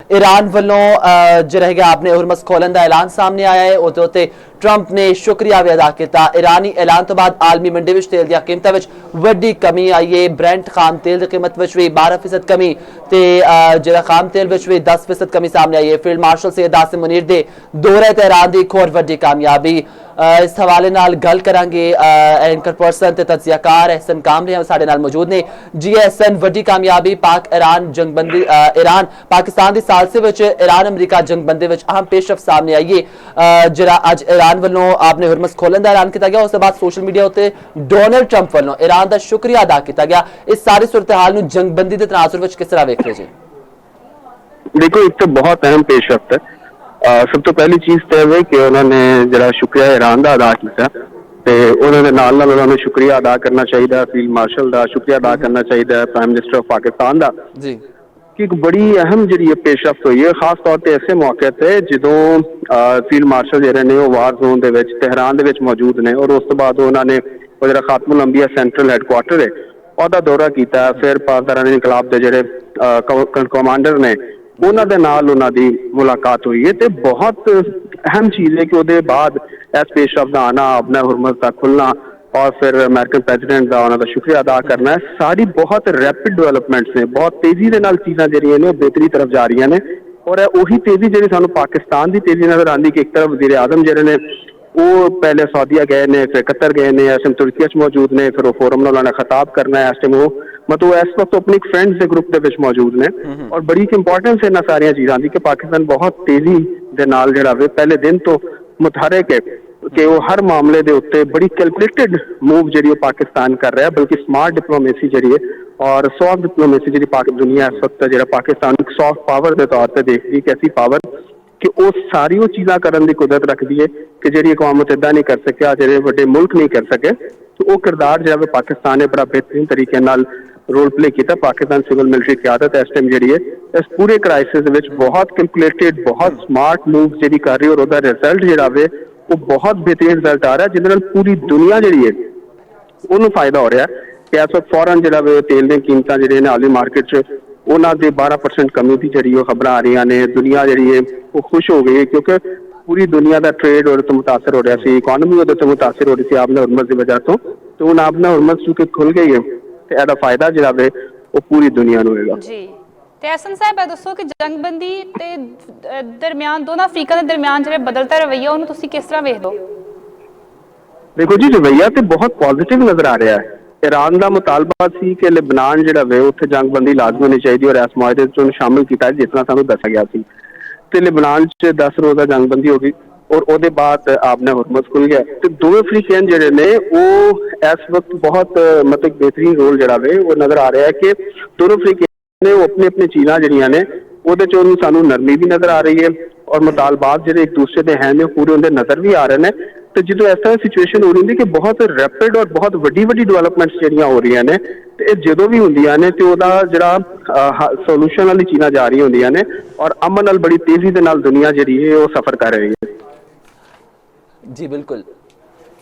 Iran वालों जो है आपने हुरमस खोलन का ऐलान सामने आया है ਉਹਦੇ ਉੱਤੇ ट्रंप ने शुक्रिया भी अदा किया। ईरानी ऐलान तो बाद आलमी मंडी में तेल दी कीमतों में वड्डी कमी आई है। ब्रेंट खाम तेल की कीमत में भी 12% कमी ते जो खाम तेल में भी 10% कमी सामने आई है। फील्ड मार्शल सैयद आसिम मुनीर दे दौरे ते ईरान की एक होर वड्डी कामयाबी। इस हवाले नाल गल करांगे एंकर पर्सन ते तज्जियाकार एहसन कामले साडे नाल मौजूद ने। जी एहसन, वड्डी कामयाबी पाक ईरान जंगबंदी ईरान पाकिस्तान की सालसे विच ईरान अमरीका जंगबंदी विच अहम पेशरफ सामने आई है। जरा अज ईरान वालों आपने हुरमस खोलन का ऐलान किया गया, उसके बाद सोशल मीडिया उत्ते डोनाल्ड ट्रंप वालों ईरान का शुक्रिया अदा किया गया। इस सारी सूरत हाल नूं जंगबंदी के तनाजुर विच किस तरह वेख रहे जी? देखो, एक तो बहुत अहम पेशरफ है। सब तो पहली चीज तो है कि उन्होंने जरा शुक्रिया ईरान का अदा किया ते उन्होंने नाल नाल उन्होंने शुक्रिया अदा करना चाहिए फील्ड मार्शल का, शुक्रिया अदा करना चाहिए प्राइम मिनिस्टर ऑफ पाकिस्तान का जी कि एक बड़ी अहम जी पेशरफ हुई है, खास तौर पर ऐसे मौके पर जो फील्ड मार्शल जोड़े ने वार जोन के तेहरान के मौजूद ने और उस तो बाद उन्होंने जरा खातमुल अंबिया सेंट्रल हैडकुआटर है उसका दौरा किया। फिर पासदारान इनकलाब के जोड़े कमांडर ने उन्होंने नाल उन्हों की मुलाकात हुई है। तो बहुत अहम चीज़ है कि उसके बाद इस पेशरफ का आना, अपना हुरमस का खुलना और फिर अमेरिकन प्रेजिडेंट का उन्होंने शुक्रिया अदा करना है, सारी बहुत रैपिड डेवलपमेंट्स ने, बहुत तेजी के नाल चीज़ां जिहड़ियां ने बेहतरी तरफ जा रही ने। और उही तेजी जी सानू पाकिस्तान की तेजी नजर आती कि एक तरफ वज़ीर आज़म जिहड़े ने वो पहले सऊदीया गए ने, फिर कतर गए ने, इस टाइम तुर्की मौजूद ने, फिर वो फोरम में उन्होंने खिताब करना है। इस टाइम वो मतलब इस वक्त अपनी फ्रेंड्स के ग्रुप के मौजूद ने और बड़ी इंपॉर्टेंस है इन्हां सारियां चीज़ां दी कि पाकिस्तान बहुत तेजी दे नाल जिहड़ा वे पहले दिन तो मुतहरक है कि वो हर मामले के उत्ते बड़ी कैलकुलेटेड मूव जी पाकिस्तान कर रहा है, बल्कि स्मार्ट डिप्लोमेसी जी और सॉफ्ट डिप्लोमेसी जी दुनिया इस वक्त जो पाकिस्तान सॉफ्ट पावर के तौर पर देखती है कि ऐसी पावर कि वो सारी वो चीज़ां करने की कुदरत रखती है कि जी कौमत इदा नहीं कर सकिया, जो बड़े मुल्क नहीं कर सके। तो वो किरदार जो है पाकिस्तान ने बड़ा बेहतरीन तरीके नाल रोल प्ले किया। पाकिस्तान सिविल मिलिट्री क्यादत इस टाइम जी इस पूरे क्राइसिस में बहुत कैलकुलेटेड बहुत स्मार्ट मूव जी कर रही है और उसका रिजल्ट जोड़ा वे वो बहुत बेहतरीन रिजल्ट आ रहा है जिससे पूरी दुनिया जी है उन्होंने फायदा हो रहा है कि इस वक्त फौरन जो तेल दी कीमत जी आलमी मार्केट उन्होंने 12% कमी की जी खबर आ रही ने। दुनिया जी है वो खुश हो गई है क्योंकि पूरी दुनिया का ट्रेड और तो मुतासर हो रहा है, इकॉनमी वो मुतासर हो रही थी आपने हुरमस की वजह तो हूँ आपने हुरमस चूंकि खुल गई है तो यदा फायदा जो है वो पूरी दुनिया को होगा जी। ते एहसन साहब दसो कि जंगबंदी ते दरमियान दोनों अफ्रीका के दरमियान जो बदलता रवैया उन्होंने तुसी किस तरह वेखदे हो? देखो जी, रवैया तो बहुत पॉजिटिव नजर आ रहा है। ईरान का मुतालबा सी कि लेबनान जो वे उत्थे जंगबंदी लाजमी होनी चाहिए और इस मुआहदे च शामिल किया जितना सानू दसा गया सी। ते लेबनान च 10 रोज़ा जंगबंदी हो गई और उसके बाद आपने हुरमस खुल गया। तो दोवें अफ्रीकन जोड़े ने वो इस वक्त बहुत मतलब बेहतरीन रोल जोड़ा वे वो नजर आ रहा है कि दोनों अफ्रीकन ने वो अपनी अपनी चीज़ां जड़ियां ने वो सानू नरमी भी नजर आ रही है और मुतालबात जो एक दूसरे के हैं पूरे उनके नजर भी आ रहे हैं। तो जो इस तरह सिचुएशन हो रही है कि बहुत रैपिड और बहुत वड्डी वड्डी डेवलपमेंट्स जो हो रही ने तो जो भी होंदियां ने तो जरा सोल्यूशन वाली चीज़ां जा रही होंदियां ने और अमन नाल बड़ी तेजी के नाल दुनिया जी है वो सफर कर रही है। जी बिल्कुल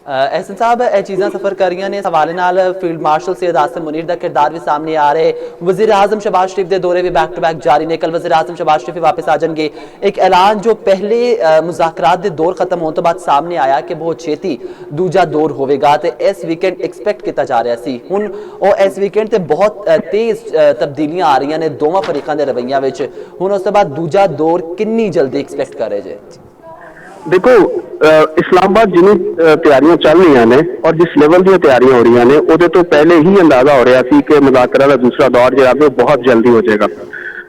एहसन साहब, यह चीज़ां सफर कर रही ने। हवाले नाल फील्ड मार्शल सैयद आसिम मुनीर का किरदार भी सामने आ रहे, वज़ीर आज़म शहबाज शरीफ के दौरे भी बैक टू बैक जारी ने। कल वज़ीर आज़म शहबाज शरीफ वापस आ जाएंगे। एक ऐलान जो पहले मुज़ाकरात के दौर खत्म होने तो बाद सामने आया कि बहुत छेती दूजा दौर होगा तो इस वीकेंड एक्सपैक्ट किया जा रहा सी। हुण और इस वीकेंड से बहुत तेज़ तब्दीलियां आ रही ने दोवां फरीकां दे रवैया विच। हुण उस तो बाद दूजा दौर कितनी जल्दी एक्सपैक्ट कर रहे जे? देखो, इस्लामाबाद जिन्नी तैयारियां चल रही ने और जिस लेवल दी तैयारियां हो रही ने उहदे तो पहले ही अंदाजा हो रहा सी कि मुज़ाकरा का दूसरा दौर जो है बहुत जल्दी हो जाएगा।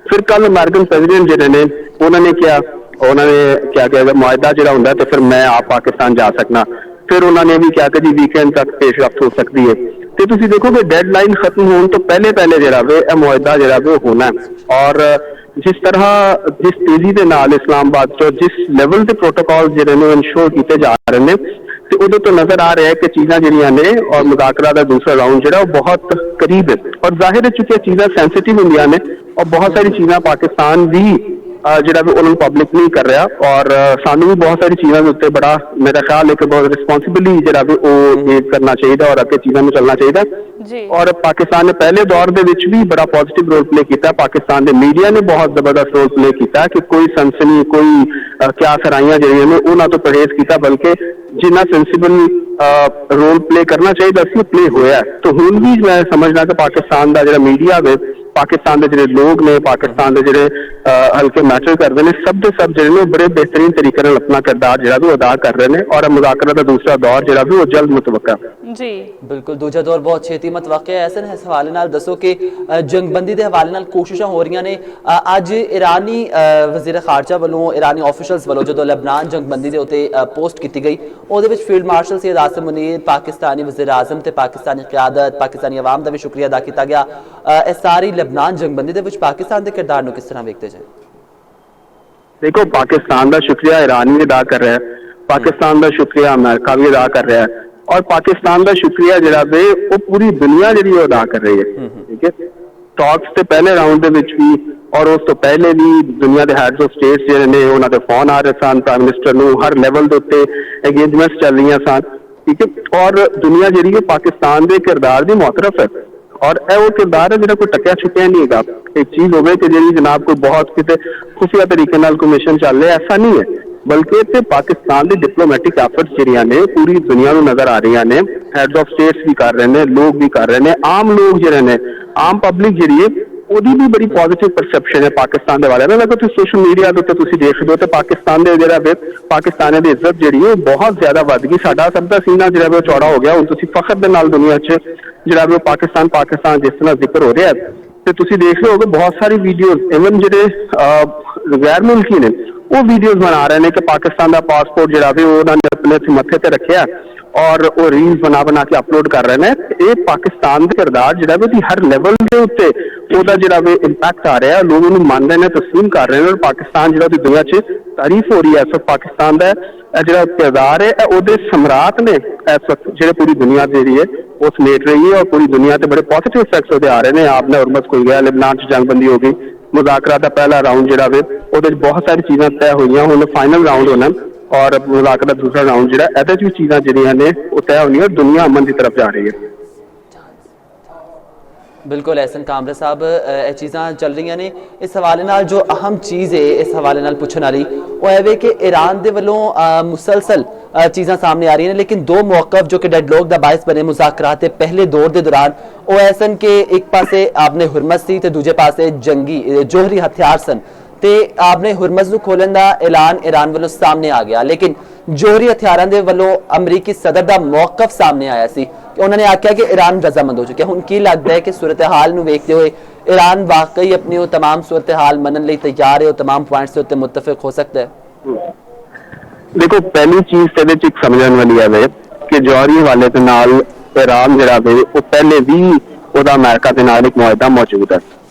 फिर कल अमेरिकन प्रेजिडेंट जिहड़े ने उन्होंने क्या किया मुआहदा जो होंगे तो फिर मैं आप पाकिस्तान जा सकना। फिर उन्होंने भी क्या कि जी वीकेंड तक पेशरफ्त हो सकती है। तो तुम देखो कि डेडलाइन खत्म होने तो पहले पहले जो वे मुआहदा जो होना है और जिस तरह जिस तेजी के नाल इस्लामाबाद तो जिस लेवल के प्रोटोकॉल जो इंश्योर किए जा रहे हैं तो उदों तो नजर आ रहा है कि चीज़ां जिहड़ियां ने और मुज़ाकरा का दूसरा राउंड जो बहुत करीब है और जाहिर है चूंकि चीज़ां सेंसिटिव होंदियां ने और बहुत सारी चीज़ां पाकिस्तान भी जो उन्होंने पब्लिक नहीं कर रहा और सानू भी बहुत सारी चीज़ों के उत्ते बड़ा मेरा ख्याल है कि बहुत रिस्पॉन्सिबली जो करना चाहिए और अगे चीज़ों में चलना चाहिए। ਜੀ ਔਰ ਪਾਕਿਸਤਾਨ ਨੇ ਪਹਿਲੇ ਦੌਰ ਦੇ ਵਿੱਚ ਵੀ ਬੜਾ ਪੋਜ਼ਿਟਿਵ ਰੋਲ ਪਲੇ ਕੀਤਾ। ਪਾਕਿਸਤਾਨ ਦੇ ਮੀਡੀਆ ਨੇ ਬਹੁਤ ਜ਼ਬਰਦਸਤ ਰੋਲ ਪਲੇ ਕੀਤਾ ਕਿ ਕੋਈ ਸਨਸਨੀ ਕੋਈ ਕਿਆ ਸਰਾਈਆਂ ਜਿਹੜੀਆਂ ਨੇ ਉਹਨਾਂ ਤੋਂ ਪਰਹੇਜ਼ ਕੀਤਾ, ਬਲਕਿ ਜਿੰਨਾ ਸੈਂਸੀਬਲ ਰੋਲ ਪਲੇ ਕਰਨਾ ਚਾਹੀਦਾ ਸੀ ਪਲੇ ਹੋਇਆ। ਤਾਂ ਹੁਣ ਵੀ ਮੈਂ ਸਮਝਦਾ ਕਿ ਪਾਕਿਸਤਾਨ ਦਾ ਜਿਹੜਾ ਮੀਡੀਆ ਵੇ, ਪਾਕਿਸਤਾਨ ਦੇ ਜਿਹੜੇ ਲੋਕ ਨੇ, ਪਾਕਿਸਤਾਨ ਦੇ ਜਿਹੜੇ ਹਲਕੇ ਮੈਟਰ ਕਰਦੇ ਨੇ, ਸਭ ਦੇ ਸਭ ਜਿਹੜੇ ਨੇ ਬੜੇ ਬਿਹਤਰੀਨ ਤਰੀਕੇ ਨਾਲ ਆਪਣਾ ਕਿਰਦਾਰ ਜਿਹੜਾ ਵੀ ਅਦਾ ਕਰ ਰਹੇ ਨੇ। ਔਰ ਮੁਜ਼ਾਕਰਾ ਦਾ ਦੂਸਰਾ ਦੌਰ ਜਿਹੜਾ ਵੀ ਉਹ ਜਲਦ ਮੁਤਵੱਕਾ। ਜੀ ਬਿਲਕੁਲ ਦੂਜਾ ਦੌਰ ਬਹੁਤ ਛੇਤੀ ਮਤਵੱਕਾ ਹੈ। ਐਸੇ ਇਸ ਹਵਾਲੇ ਨਾਲ ਦੱਸੋ ਕਿ ਜੰਗਬੰਦੀ ਦੇ ਹਵਾਲੇ ਨਾਲ ਕੋਸ਼ਿਸ਼ਾਂ ਹੋ ਰਹੀਆਂ ਨੇ। ਅੱਜ ਇਰਾਨੀ ਵਜ਼ੀਰ ਖਾਰਜਾ ਵੱਲੋਂ, ਇਰਾਨੀ ਆਫੀਸ਼ੀਅਲਸ ਵੱਲੋਂ ਜਦੋਂ ਲਬਨਾਨ ਜੰਗਬੰਦੀ ਦੇ ਉੱਤੇ ਪੋਸਟ ਕੀਤੀ ਗਈ, ਉਹਦੇ ਵਿੱਚ ਫੀਲਡ ਮਾਰਸ਼ਲ ਸੈयद आसिम मुनीर, ਪਾਕਿਸਤਾਨੀ ਵਜ਼ੀਰ ਆਜ਼ਮ ਤੇ ਪਾਕਿਸਤਾਨੀ क़यादत, ਪਾਕਿਸਤਾਨੀ ਆਵਾਮ ਦਾ ਵੀ ਸ਼ੁਕਰੀਆ ਅਦਾ ਕੀਤਾ ਗਿਆ। ਇਹ ਸਾਰੀ ਲਬਨਾਨ ਜੰਗਬੰਦੀ ਦੇ ਵਿੱਚ ਪਾਕਿਸਤਾਨ ਦੇ ਕਿਰਦਾਰ ਨੂੰ ਕਿਸ ਤਰ੍ਹਾਂ ਵੇਖਦੇ ਜੇ? देखो, पाकिस्तान का शुक्रिया ईरान भी अदा कर रहा है, पाकिस्तान का शुक्रिया अमेरिका भी अदा कर रहा है, और पाकिस्तान का शुक्रिया जिहड़ा वे वो पूरी दुनिया जिहड़ी वो अदा कर रही है। ठीक है, टॉक्स के पहले राउंड दे विच भी और उस तो पहले भी दुनिया के हैड्स ऑफ स्टेट्स जिहड़े ने उन्हां दे फोन आ रहे सन प्राइम मिनिस्टर नूं, हर लेवल दे उत्ते एंगेजमेंट्स चल रही सन। ठीक है, और दुनिया जिहड़ी है पाकिस्तान के किरदार दी मुतरफ है, और यह वो किरदार है जो कोई टकिया छुपिया नहीं है। एक चीज हो कि जी जनाब कोई बहुत किसी खुफिया तरीके नाल कोई मिशन चल रहा है, ऐसा नहीं है, बल्कि इतने पाकिस्तान की डिप्लोमैटिक एफर्ट्स जिहड़ियां ने पूरी दुनिया को नजर आ रही ने। हैड्स ऑफ स्टेट्स भी कर रहे हैं, लोग भी कर रहे हैं, आम लोग जिहड़े ने, आम पब्लिक जिहड़ी है ਉਹਦੀ भी बड़ी पॉजिटिव परसैप्शन है पाकिस्तान के बारे में। अगर तुम सोशल मीडिया के उत्ते देख दो तो पाकिस्तान के जो पाकिस्तानी की इज्जत जी बहुत ज्यादा बढ़ गई। साडा सब का सीना जो है चौड़ा हो गया। हुण तुसीं फखर दे नाल दुनिया च जो पाकिस्तान पाकिस्तान जिस तरह जिक्र हो रहा है, तो तुसीं देख रहे हो बहुत सारी वीडियोज इवन जो गैर मुल्की ने वो वीडियोज बना रहे हैं कि पाकिस्तान का पासपोर्ट जो है उन्होंने अपने मत्थे ते रखा और वो रील्स बना के अपलोड कर रहे हैं। ये पाकिस्तान का किरदार जो है हर लेवल के उत्ते ਉਹਦਾ ਜਿਹੜਾ ਵੇ ਇੰਪੈਕਟ ਆ ਰਿਹਾ, ਲੋਕ ਉਹਨੂੰ ਮੰਨ ਰਹੇ ਨੇ, ਤਸਲੀਮ ਕਰ ਰਹੇ ਨੇ, ਔਰ ਪਾਕਿਸਤਾਨ ਜਿਹੜਾ ਉਹਦੀ ਦੁਨੀਆ 'ਚ ਤਾਰੀਫ ਹੋ ਰਹੀ ਹੈ। ਸੋ ਪਾਕਿਸਤਾਨ ਦਾ ਜਿਹੜਾ ਕਿਰਦਾਰ ਹੈ ਉਹਦੇ ਸਮਰਾਟ ਨੇ ਇਸ ਵਕਤ ਜਿਹੜੇ ਪੂਰੀ ਦੁਨੀਆ ਜਿਹੜੀ ਹੈ ਉਹ ਸਮੇਟ ਰਹੀ ਹੈ, ਔਰ ਪੂਰੀ ਦੁਨੀਆ ਤੇ ਬੜੇ ਪੋਜ਼ਿਟਿਵ ਇਫੈਕਟਸ ਉਹਦੇ ਆ ਰਹੇ ਨੇ। ਆਪਨੇ ਹੁਰਮਸ ਕੋਈ ਗਿਆ, ਲਬਨਾਨ 'ਚ ਜੰਗਬੰਦੀ ਹੋ ਗਈ, ਮੁਜ਼ਾਕਰਾ ਦਾ ਪਹਿਲਾ ਰਾਊਂਡ ਜਿਹੜਾ ਵੇ ਉਹਦੇ 'ਚ ਬਹੁਤ ਸਾਰੀ ਚੀਜ਼ਾਂ ਤੈਅ ਹੋਈਆਂ, ਹੁਣ ਫਾਈਨਲ ਰਾਊਂਡ ਹੋਣਾ, ਔਰ ਮੁਜ਼ਾਕਰਾ ਦਾ ਦੂਸਰਾ ਰਾਊਂਡ ਜਿਹੜਾ ਇਹਦੇ 'ਚ ਵੀ ਚੀਜ਼ਾਂ ਜਿਹੜੀਆਂ ਨੇ ਉਹ ਤੈਅ ਹੋਣੀਆਂ, ਔਰ ਦੁਨੀਆ ਅਮਨ ਦੀ ਤਰਫ ਜਾ ਰਹੀ ਹੈ। बिल्कुल एहसन कामरा साहब, ये चीज़ां चल रही ने। इस हवाले नाल जो अहम चीज़ है इस हवाले नाल पुछण वाली वो है कि ईरान दे वल्लों मुसलसल चीज़ां सामने आ रही हैं, लेकिन दो मौक़िफ़ जो कि डेडलॉक दा बायस बने मुज़ाकरात दे पहले दौर दे दौरान वो ऐसन कि एक पासे आपने हुरमस सी ते दूजे पासे जंगी जोहरी हथियार सन, ਤੇ आपने हुरमस ਨੂੰ ਖੋਲਣ ਦਾ ਐਲਾਨ ईरान ਵੱਲੋਂ ਸਾਹਮਣੇ ਆ ਗਿਆ, लेकिन जोहरी हथियारों के ਵੱਲੋਂ अमरीकी सदर का मौक़िफ़ सामने आया सी कि उन्होंने आख्या कि ईरान रजामंद हो चुका है। हुण की लगता है कि सूरत हाल नूं वेखदे होए ईरान वाकई अपनी वो तमाम सूरत हाल मनन लई तैयार है, वो तमाम पॉइंट्स के उत्ते मुत्तफिक हो सकता है? देखो, पहली चीज़ ते विच एक समझण वाली है कि जौहरी हवाले दे नाल ईरान जिहड़ा वे वो पहले भी ओहदा अमेरिका दे नाल एक मुआहदा मौजूद है।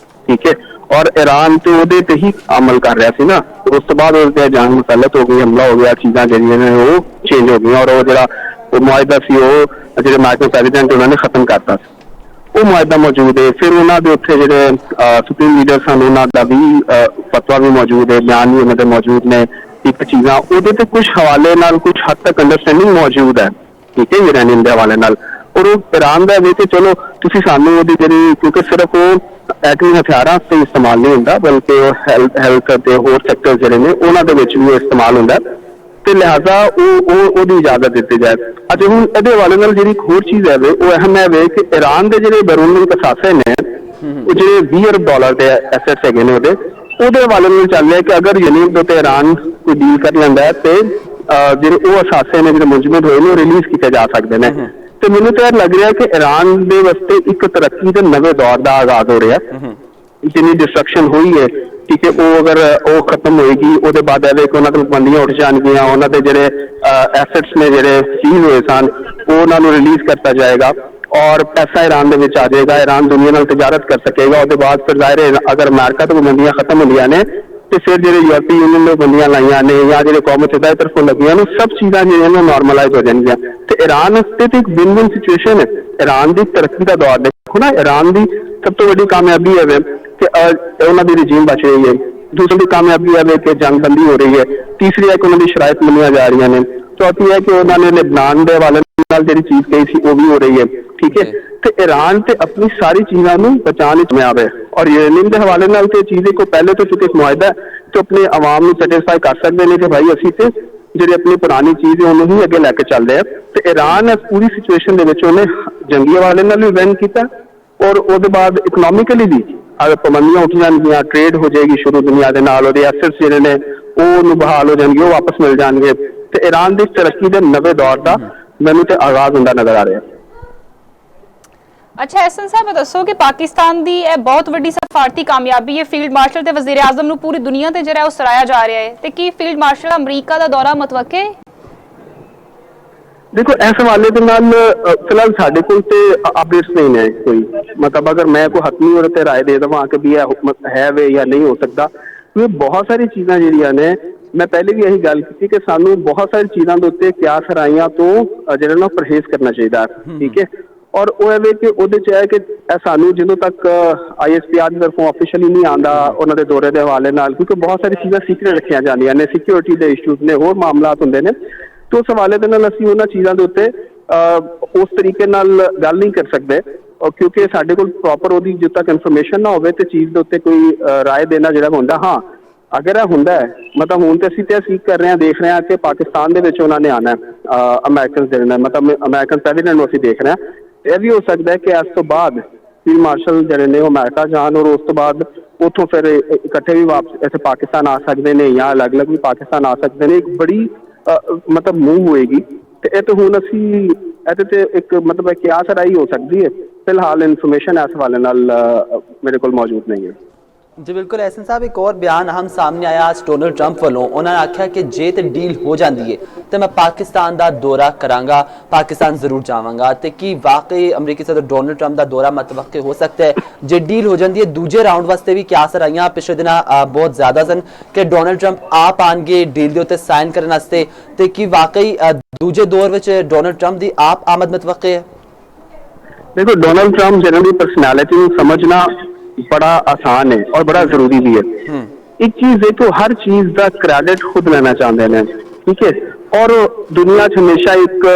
ठीक है, और ईरान तो ਉਹਦੇ ਤੇ ਹੀ अमल कर रहा सी ना, उस तो बाद ਉਹਦੇ जंग मुसलत हो गई, हमला हो गया, चीज़ां ਜਿਹੜੀਆਂ ਨੇ ਉਹ चेंज हो गई, और वो ਜਿਹੜਾ ਉਹ मुआहदा सी ਉਹ ਜਿਹੜੇ अमेरिकन प्रेजिडेंट उन्होंने खत्म करता सी, वो मुआहदा मौजूद है। फिर उन्होंने ਦੇ ਉੱਥੇ ਜਿਹੜੇ सुप्रीम लीडर सन ਉਹਨਾਂ ਦਾ भी फतवा भी मौजूद है, बयान भी उन्होंने मौजूद ने। एक चीज़ां ਉਹਦੇ ਤੇ कुछ हवाले नाल कुछ हद तक अंडरस्टैंडिंग मौजूद है। ठीक है, ईरानियन ਦੇ हवाले नाल, और ईरान ਦਾ ਵੀ ਤੇ ਚਲੋ ਤੁਸੀਂ ਸਾਨੂੰ ਉਹਦੀ ਜਿਹੜੀ, क्योंकि सिर्फ वो ਐਟਮੀ ਹਥਿਆਰਾਂ ਤੇ ਇਸਤੇਮਾਲ ਨਹੀਂ ਹੁੰਦਾ, ਬਲਕਿ ਹੈਲਥ ਤੇ ਹੋਰ ਸੈਕਟਰ ਜਿਹੜੇ ਨੇ ਉਹਨਾਂ ਦੇ ਵਿੱਚ ਵੀ ਇਸਤੇਮਾਲ ਹੁੰਦਾ, ਤੇ ਲਿਹਾਜ਼ਾ ਉਹਦੀ ਇਜਾਜ਼ਤ ਦਿੱਤੀ ਜਾਏ। ਅੱਜ ਹੁਣ ਇਹਦੇ ਹਵਾਲੇ ਨਾਲ ਜਿਹੜੀ ਇੱਕ ਹੋਰ ਚੀਜ਼ ਹੈ ਉਹ ਅਹਿਮ ਹੈ ਕਿ ਈਰਾਨ ਦੇ ਜਿਹੜੇ ਬੈਰੂਨ ਮੁਲਕ ਅਸਾਸੇ ਨੇ ਉਹ ਜਿਹੜੇ $20 ਅਰਬ ਦੇ ਐਸੈਟਸ ਹੈਗੇ ਨੇ ਉਹਦੇ ਹਵਾਲੇ ਨਾਲ ਚੱਲ ਰਿਹਾ ਕਿ ਅਗਰ ਯੂਨੀਅਨ ਦੇ ਉੱਤੇ ਈਰਾਨ ਕੋਈ ਡੀਲ ਕਰ ਲੈਂਦਾ ਹੈ ਤੇ ਜਿਹੜੇ ਉਹ ਅਸਾਸੇ ਨੇ ਜਿਹੜੇ ਮੁਲਜ਼ਮ ਹੋਏ ਨੇ ਉਹ ਰਿਲੀਜ਼ ਕੀਤੇ ਜਾ ਸਕਦੇ ਨੇ। ਤੇ ਮੈਨੂੰ ਤਾਂ ਲੱਗ ਰਿਹਾ ਕਿ ईरान ਦੇ ਵਾਸਤੇ ਇੱਕ ਤਰੱਕੀ ਦੇ ਨਵੇਂ ਦੌਰ ਦਾ ਆਗਾਜ਼ ਹੋ ਰਿਹਾ। ਜਿੰਨੀ ਡਿਸਟਰਕਸ਼ਨ ਹੋਈ ਹੈ, ਠੀਕ ਹੈ, ਉਹ ਅਗਰ ਉਹ ਖਤਮ ਹੋਏਗੀ ਉਹਦੇ ਬਾਅਦ ਇਹ ਕਿ ਉਹਨਾਂ ਤੋਂ ਪਾਬੰਦੀਆਂ ਉੱਠ ਜਾਣਗੀਆਂ, ਉਹਨਾਂ ਦੇ ਜਿਹੜੇ ਐਸੈਟਸ ਨੇ ਜਿਹੜੇ ਸੀਜ਼ ਹੋਏ ਸਨ ਉਹਨਾਂ ਨੂੰ ਰਿਲੀਜ਼ ਕਰਤਾ ਜਾਏਗਾ, ਔਰ ਪੈਸਾ ईरान ਦੇ ਵਿੱਚ ਆ ਜਾਏਗਾ, ईरान ਦੁਨੀਆ ਨਾਲ ਤਜਾਰਤ ਕਰ ਸਕੇਗਾ। ਉਹਦੇ ਬਾਅਦ ਫਿਰ ਜ਼ਾਹਿਰ ਹੈ ਅਗਰ ਅਮਰੀਕਾ ਤੋਂ ਪਾਬੰਦੀਆਂ ਖਤਮ ਹੁੰਦੀਆਂ ਨੇ ਤੇ ਫਿਰ ਜਿਹੜੇ ਯੂਰਪੀ ਯੂਨੀਅਨ ਨੇ ਪਾਬੰਦੀਆਂ ਲਾਈਆਂ ਨੇ ਜਾਂ ਜਿਹੜੇ ਕੌਮਤ ਹਿਦਾਇਤ ਤਰਫੋਂ ਲੱਗੀਆਂ ਨੇ, ਸਭ ਚੀਜ਼ਾਂ ਜਿਹੜੀਆਂ ਨੇ ਨਾਰਮਲਾਈਜ਼ ਹੋ ਜਾਣਗੀਆਂ। ਤੇ ईरान ਵਾਸਤੇ ਤੇ ਇੱਕ ਵਿਨ ਵਿਨ ਸਿਚੁਏਸ਼ਨ ਹੈ। ईरान ਦੀ ਤਰੱਕੀ ਦਾ ਦੌਰ ਦੇਖੋ ਨਾ, ईरान ਦੀ ਸਭ ਤੋਂ ਵੱਡੀ ਕਾਮਯਾਬੀ ਹੈ ਕਿ ਉਹਨਾਂ ਦੀ ਰਜੀਮ ਬਚ ਰਹੀ ਹੈ। दूसरी कामयाबी है कि जंगबंदी हो रही है। तीसरी है कि उन्होंने शराइत मनिया जा रही ने। चौथी है कि उन्होंने लेबनान के हवाले ਨਾਲ ਜਿਹੜੀ ਚੀਜ਼ ਕਹੀ ਸੀ ਉਹ ਵੀ ਹੋ ਰਹੀ ਹੈ, ਠੀਕ ਹੈ। ਤੇ ईरान ਤੇ ਆਪਣੀ ਸਾਰੀ ਚੀਜ਼ਾਂ ਨੂੰ ਬਚਾਉਣ ਵਿੱਚ ਕਾਮਯਾਬ ਹੈ ਔਰ यूरेनियम ਦੇ ਹਵਾਲੇ ਨਾਲ ਤੇ ਚੀਜ਼ ਕੋ ਪਹਿਲੇ ਤੋਂ ਚੁੱਕੇ ਮੁਆਹਦਾ ਤੇ ਆਪਣੇ ਆਵਾਮ ਨੂੰ ਸੈਟੀਸਫਾਈ ਕਰ ਸਕਦੇ ਨੇ ਕਿ ਭਾਈ ਅਸੀਂ ਤੇ ਜਿਹੜੀ ਆਪਣੀ ਪੁਰਾਣੀ ਚੀਜ਼ ਹੈ ਉਹਨੂੰ ਹੀ ਅੱਗੇ ਲੈ ਕੇ ਚੱਲਦੇ ਆ। ਤੇ ईरान ਇਸ ਪੂਰੀ ਸਿਚੁਏਸ਼ਨ ਦੇ ਵਿੱਚ ਉਹਨੇ ਜੰਗੀ ਹਵਾਲੇ ਨਾਲ ਵੀ ਵੈਨ ਕੀਤਾ ਔਰ ਉਹਦੇ ਬਾਅਦ ਇਕਨੋਮਿਕਲੀ ਵੀ ਅਗਰ ਪਾਬੰਦੀਆਂ ਉੱਠ ਜਾਣਗੀਆਂ, ਟ੍ਰੇਡ ਹੋ ਜਾਏਗੀ ਸ਼ੁਰੂ ਦੁਨੀਆ ਦੇ ਨਾਲ, ਉਹਦੇ ਐਸੈਟਸ ਜਿਹੜੇ ਨੇ ਉਹ ਬਹਾਲ ਹੋ ਜਾਣਗੇ, ਉਹ ਵਾਪਸ ਮਿਲ ਜਾਣਗੇ ਤੇ ईरान ਦੀ ਤਰੱਕੀ ਦੇ ਨਵੇਂ ਦੌਰ ਦਾ ਮੈਨੂੰ ਤੇ ਆਗਾਜ਼ ਹੁੰਦਾ ਨਜ਼ਰ ਆ ਰਿਹਾ। ਅੱਛਾ ਐਸਐਨ ਸਾਹਿਬ ਦੱਸੋ ਕਿ ਪਾਕਿਸਤਾਨ ਦੀ ਇਹ ਬਹੁਤ ਵੱਡੀ ਸਫਾਰਤੀ ਕਾਮਯਾਬੀ ਹੈ, ਫੀਲਡ ਮਾਰਸ਼ਲ ਤੇ ਵਜ਼ੀਰ ਆਜ਼ਮ ਨੂੰ ਪੂਰੀ ਦੁਨੀਆ ਤੇ ਜਿਹੜਾ ਉਹ ਸਰਾਇਆ ਜਾ ਰਿਹਾ ਹੈ, ਤੇ ਕੀ ਫੀਲਡ ਮਾਰਸ਼ਲ ਅਮਰੀਕਾ ਦਾ ਦੌਰਾ ਮੁਤਵੱਕੇ? ਦੇਖੋ ਇਸ ਹਵਾਲੇ ਦੇ ਨਾਲ ਫਿਲਹਾਲ ਸਾਡੇ ਕੋਲ ਤੇ ਅਪਡੇਟਸ ਨਹੀਂ ਨੇ ਕੋਈ, ਮਤਲਬ ਅਗਰ ਮੈਂ ਕੋਈ ਹੱਥ ਨਹੀਂ ਉਹਦੇ ਤੇ ਰਾਏ ਦੇ ਦੇਵਾਂ ਕਿ ਵੀ ਇਹ ਹੁਕਮਤ ਹੈ ਵੇ ਜਾਂ ਨਹੀਂ ਹੋ ਸਕਦਾ, ਕਿਉਂਕਿ ਬਹੁਤ ਸਾਰੀ ਚੀਜ਼ਾਂ ਜਿਹੜੀਆਂ ਨੇ ਮੈਂ ਪਹਿਲੇ ਵੀ ਇਹੀ ਗੱਲ ਕੀਤੀ ਕਿ ਸਾਨੂੰ ਬਹੁਤ ਸਾਰੀ ਚੀਜ਼ਾਂ ਦੇ ਉੱਤੇ ਕਿਆਸ ਹਰਾਈਆਂ ਤੋਂ ਜਿਹੜਾ ਨਾ ਪਰਹੇਜ਼ ਕਰਨਾ ਚਾਹੀਦਾ, ਠੀਕ ਹੈ। ਔਰ ਉਹ ਇਹ ਕਿ ਉਹਦੇ ਚ ਹੈ ਕਿ ਸਾਨੂੰ ਜਦੋਂ ਤੱਕ ISPR ਦੀ ਤਰਫੋਂ ਆਫੀਸ਼ੀਅਲੀ ਨਹੀਂ ਆਉਂਦਾ ਉਹਨਾਂ ਦੇ ਦੌਰੇ ਦੇ ਹਵਾਲੇ ਨਾਲ, ਕਿਉਂਕਿ ਬਹੁਤ ਸਾਰੀ ਚੀਜ਼ਾਂ ਸੀਕ੍ਰੇਟ ਰੱਖੀਆਂ ਜਾਂਦੀਆਂ ਨੇ, ਸਿਕਿਉਰਿਟੀ ਦੇ ਇਸ਼ੂਜ਼ ਨੇ, ਹੋਰ ਮਾਮਲਾਤ ਹੁੰਦੇ ਨੇ, ਤੇ ਉਸ ਹਵਾਲੇ ਦੇ ਨਾਲ ਅਸੀਂ ਉਹਨਾਂ ਚੀਜ਼ਾਂ ਦੇ ਉੱਤੇ ਉਸ ਤਰੀਕੇ ਨਾਲ ਗੱਲ ਨਹੀਂ ਕਰ ਸਕਦੇ ਕਿਉਂਕਿ ਸਾਡੇ ਕੋਲ ਪ੍ਰੋਪਰ ਉਹਦੀ ਜਦੋਂ ਤੱਕ ਇਨਫੋਰਮੇਸ਼ਨ ਨਾ ਹੋਵੇ ਤੇ ਚੀਜ਼ ਦੇ ਉੱਤੇ ਕੋਈ ਰਾਏ ਦੇਣਾ ਜਿਹੜਾ ਹੁੰਦਾ। ਹਾਂ ਅਗਰ ਇਹ ਹੁੰਦਾ ਹੈ, ਮਤਲਬ ਹੁਣ ਤੇ ਅਸੀਂ ਤੇ ਸੀਖ ਕਰ ਰਹੇ ਹਾਂ, ਦੇਖ ਰਹੇ ਹਾਂ ਕਿ ਪਾਕਿਸਤਾਨ ਦੇ ਵਿੱਚ ਉਹਨਾਂ ਨੇ ਆਉਣਾ ਅਮਰੀਕਨ ਜਿਹੜੇ ਨੇ, ਮਤਲਬ ਅਮਰੀਕਨ ਪ੍ਰੈਜ਼ੀਡੈਂਟ ਨੂੰ ਅਸੀਂ ਦੇਖ ਰਹੇ ਹਾਂ। ਇਹ ਵੀ ਹੋ ਸਕਦਾ ਹੈ ਕਿ ਇਸ ਤੋਂ ਬਾਅਦ ਫੀਲਡ ਮਾਰਸ਼ਲ ਜਿਹੜੇ ਨੇ ਉਹ ਅਮਰੀਕਾ ਜਾਣ ਔਰ ਉਸ ਤੋਂ ਬਾਅਦ ਉੱਥੋਂ ਫਿਰ ਇਕੱਠੇ ਵੀ ਵਾਪਸ ਇੱਥੇ ਪਾਕਿਸਤਾਨ ਆ ਸਕਦੇ ਨੇ ਜਾਂ ਅਲੱਗ-ਅਲੱਗ ਵੀ ਪਾਕਿਸਤਾਨ ਆ ਸਕਦੇ ਨੇ। ਇੱਕ ਬੜੀ ਮਤਲਬ ਮੂਵ ਹੋਏਗੀ ਤੇ ਇਹ ਤਾਂ ਹੁਣ ਅਸੀਂ ਇਹਦੇ ਤੇ ਇੱਕ ਮਤਲਬ ਕਿਆਸ ਰਾਈ ਹੋ ਸਕਦੀ ਹੈ। ਫਿਲਹਾਲ ਇਨਫੋਰਮੇਸ਼ਨ ਇਸ ਹਵਾਲੇ ਨਾਲ ਮੇਰੇ ਕੋਲ ਮੌਜੂਦ नहीं है। जी बिल्कुल एहसन साहब, एक और बयान अहम सामने आया आज डोनाल्ड ट्रंप वालों, उन्होंने आख्या कि जे ते डील हो जाती है तो मैं पाकिस्तान का दौरा करांगा, पाकिस्तान जरूर जावांगा। तो की वाकई अमरीकी सदर डोनाल्ड ट्रंप का दौरा मतवक्के हो सकता है जे डील हो जाती है? दूजे राउंड वास्ते भी क्या सराइयां पिछले दिन बहुत ज्यादा सन कि डोनाल्ड ट्रंप आप आएंगे डील के उत्ते साइन करने वास्ते, तो की वाकई दूजे दौर में डोनाल्ड ट्रंप की आप आमद मतवक्के है? देखो डोनाल्ड ट्रंप जनरली पर्सनैलिटी समझना बड़ा आसान है और बड़ा जरूरी भी है। एक चीज देखो, हर चीज का क्रेडिट खुद लेना चाहते हैं, ठीक है, और दुनिया च हमेशा एक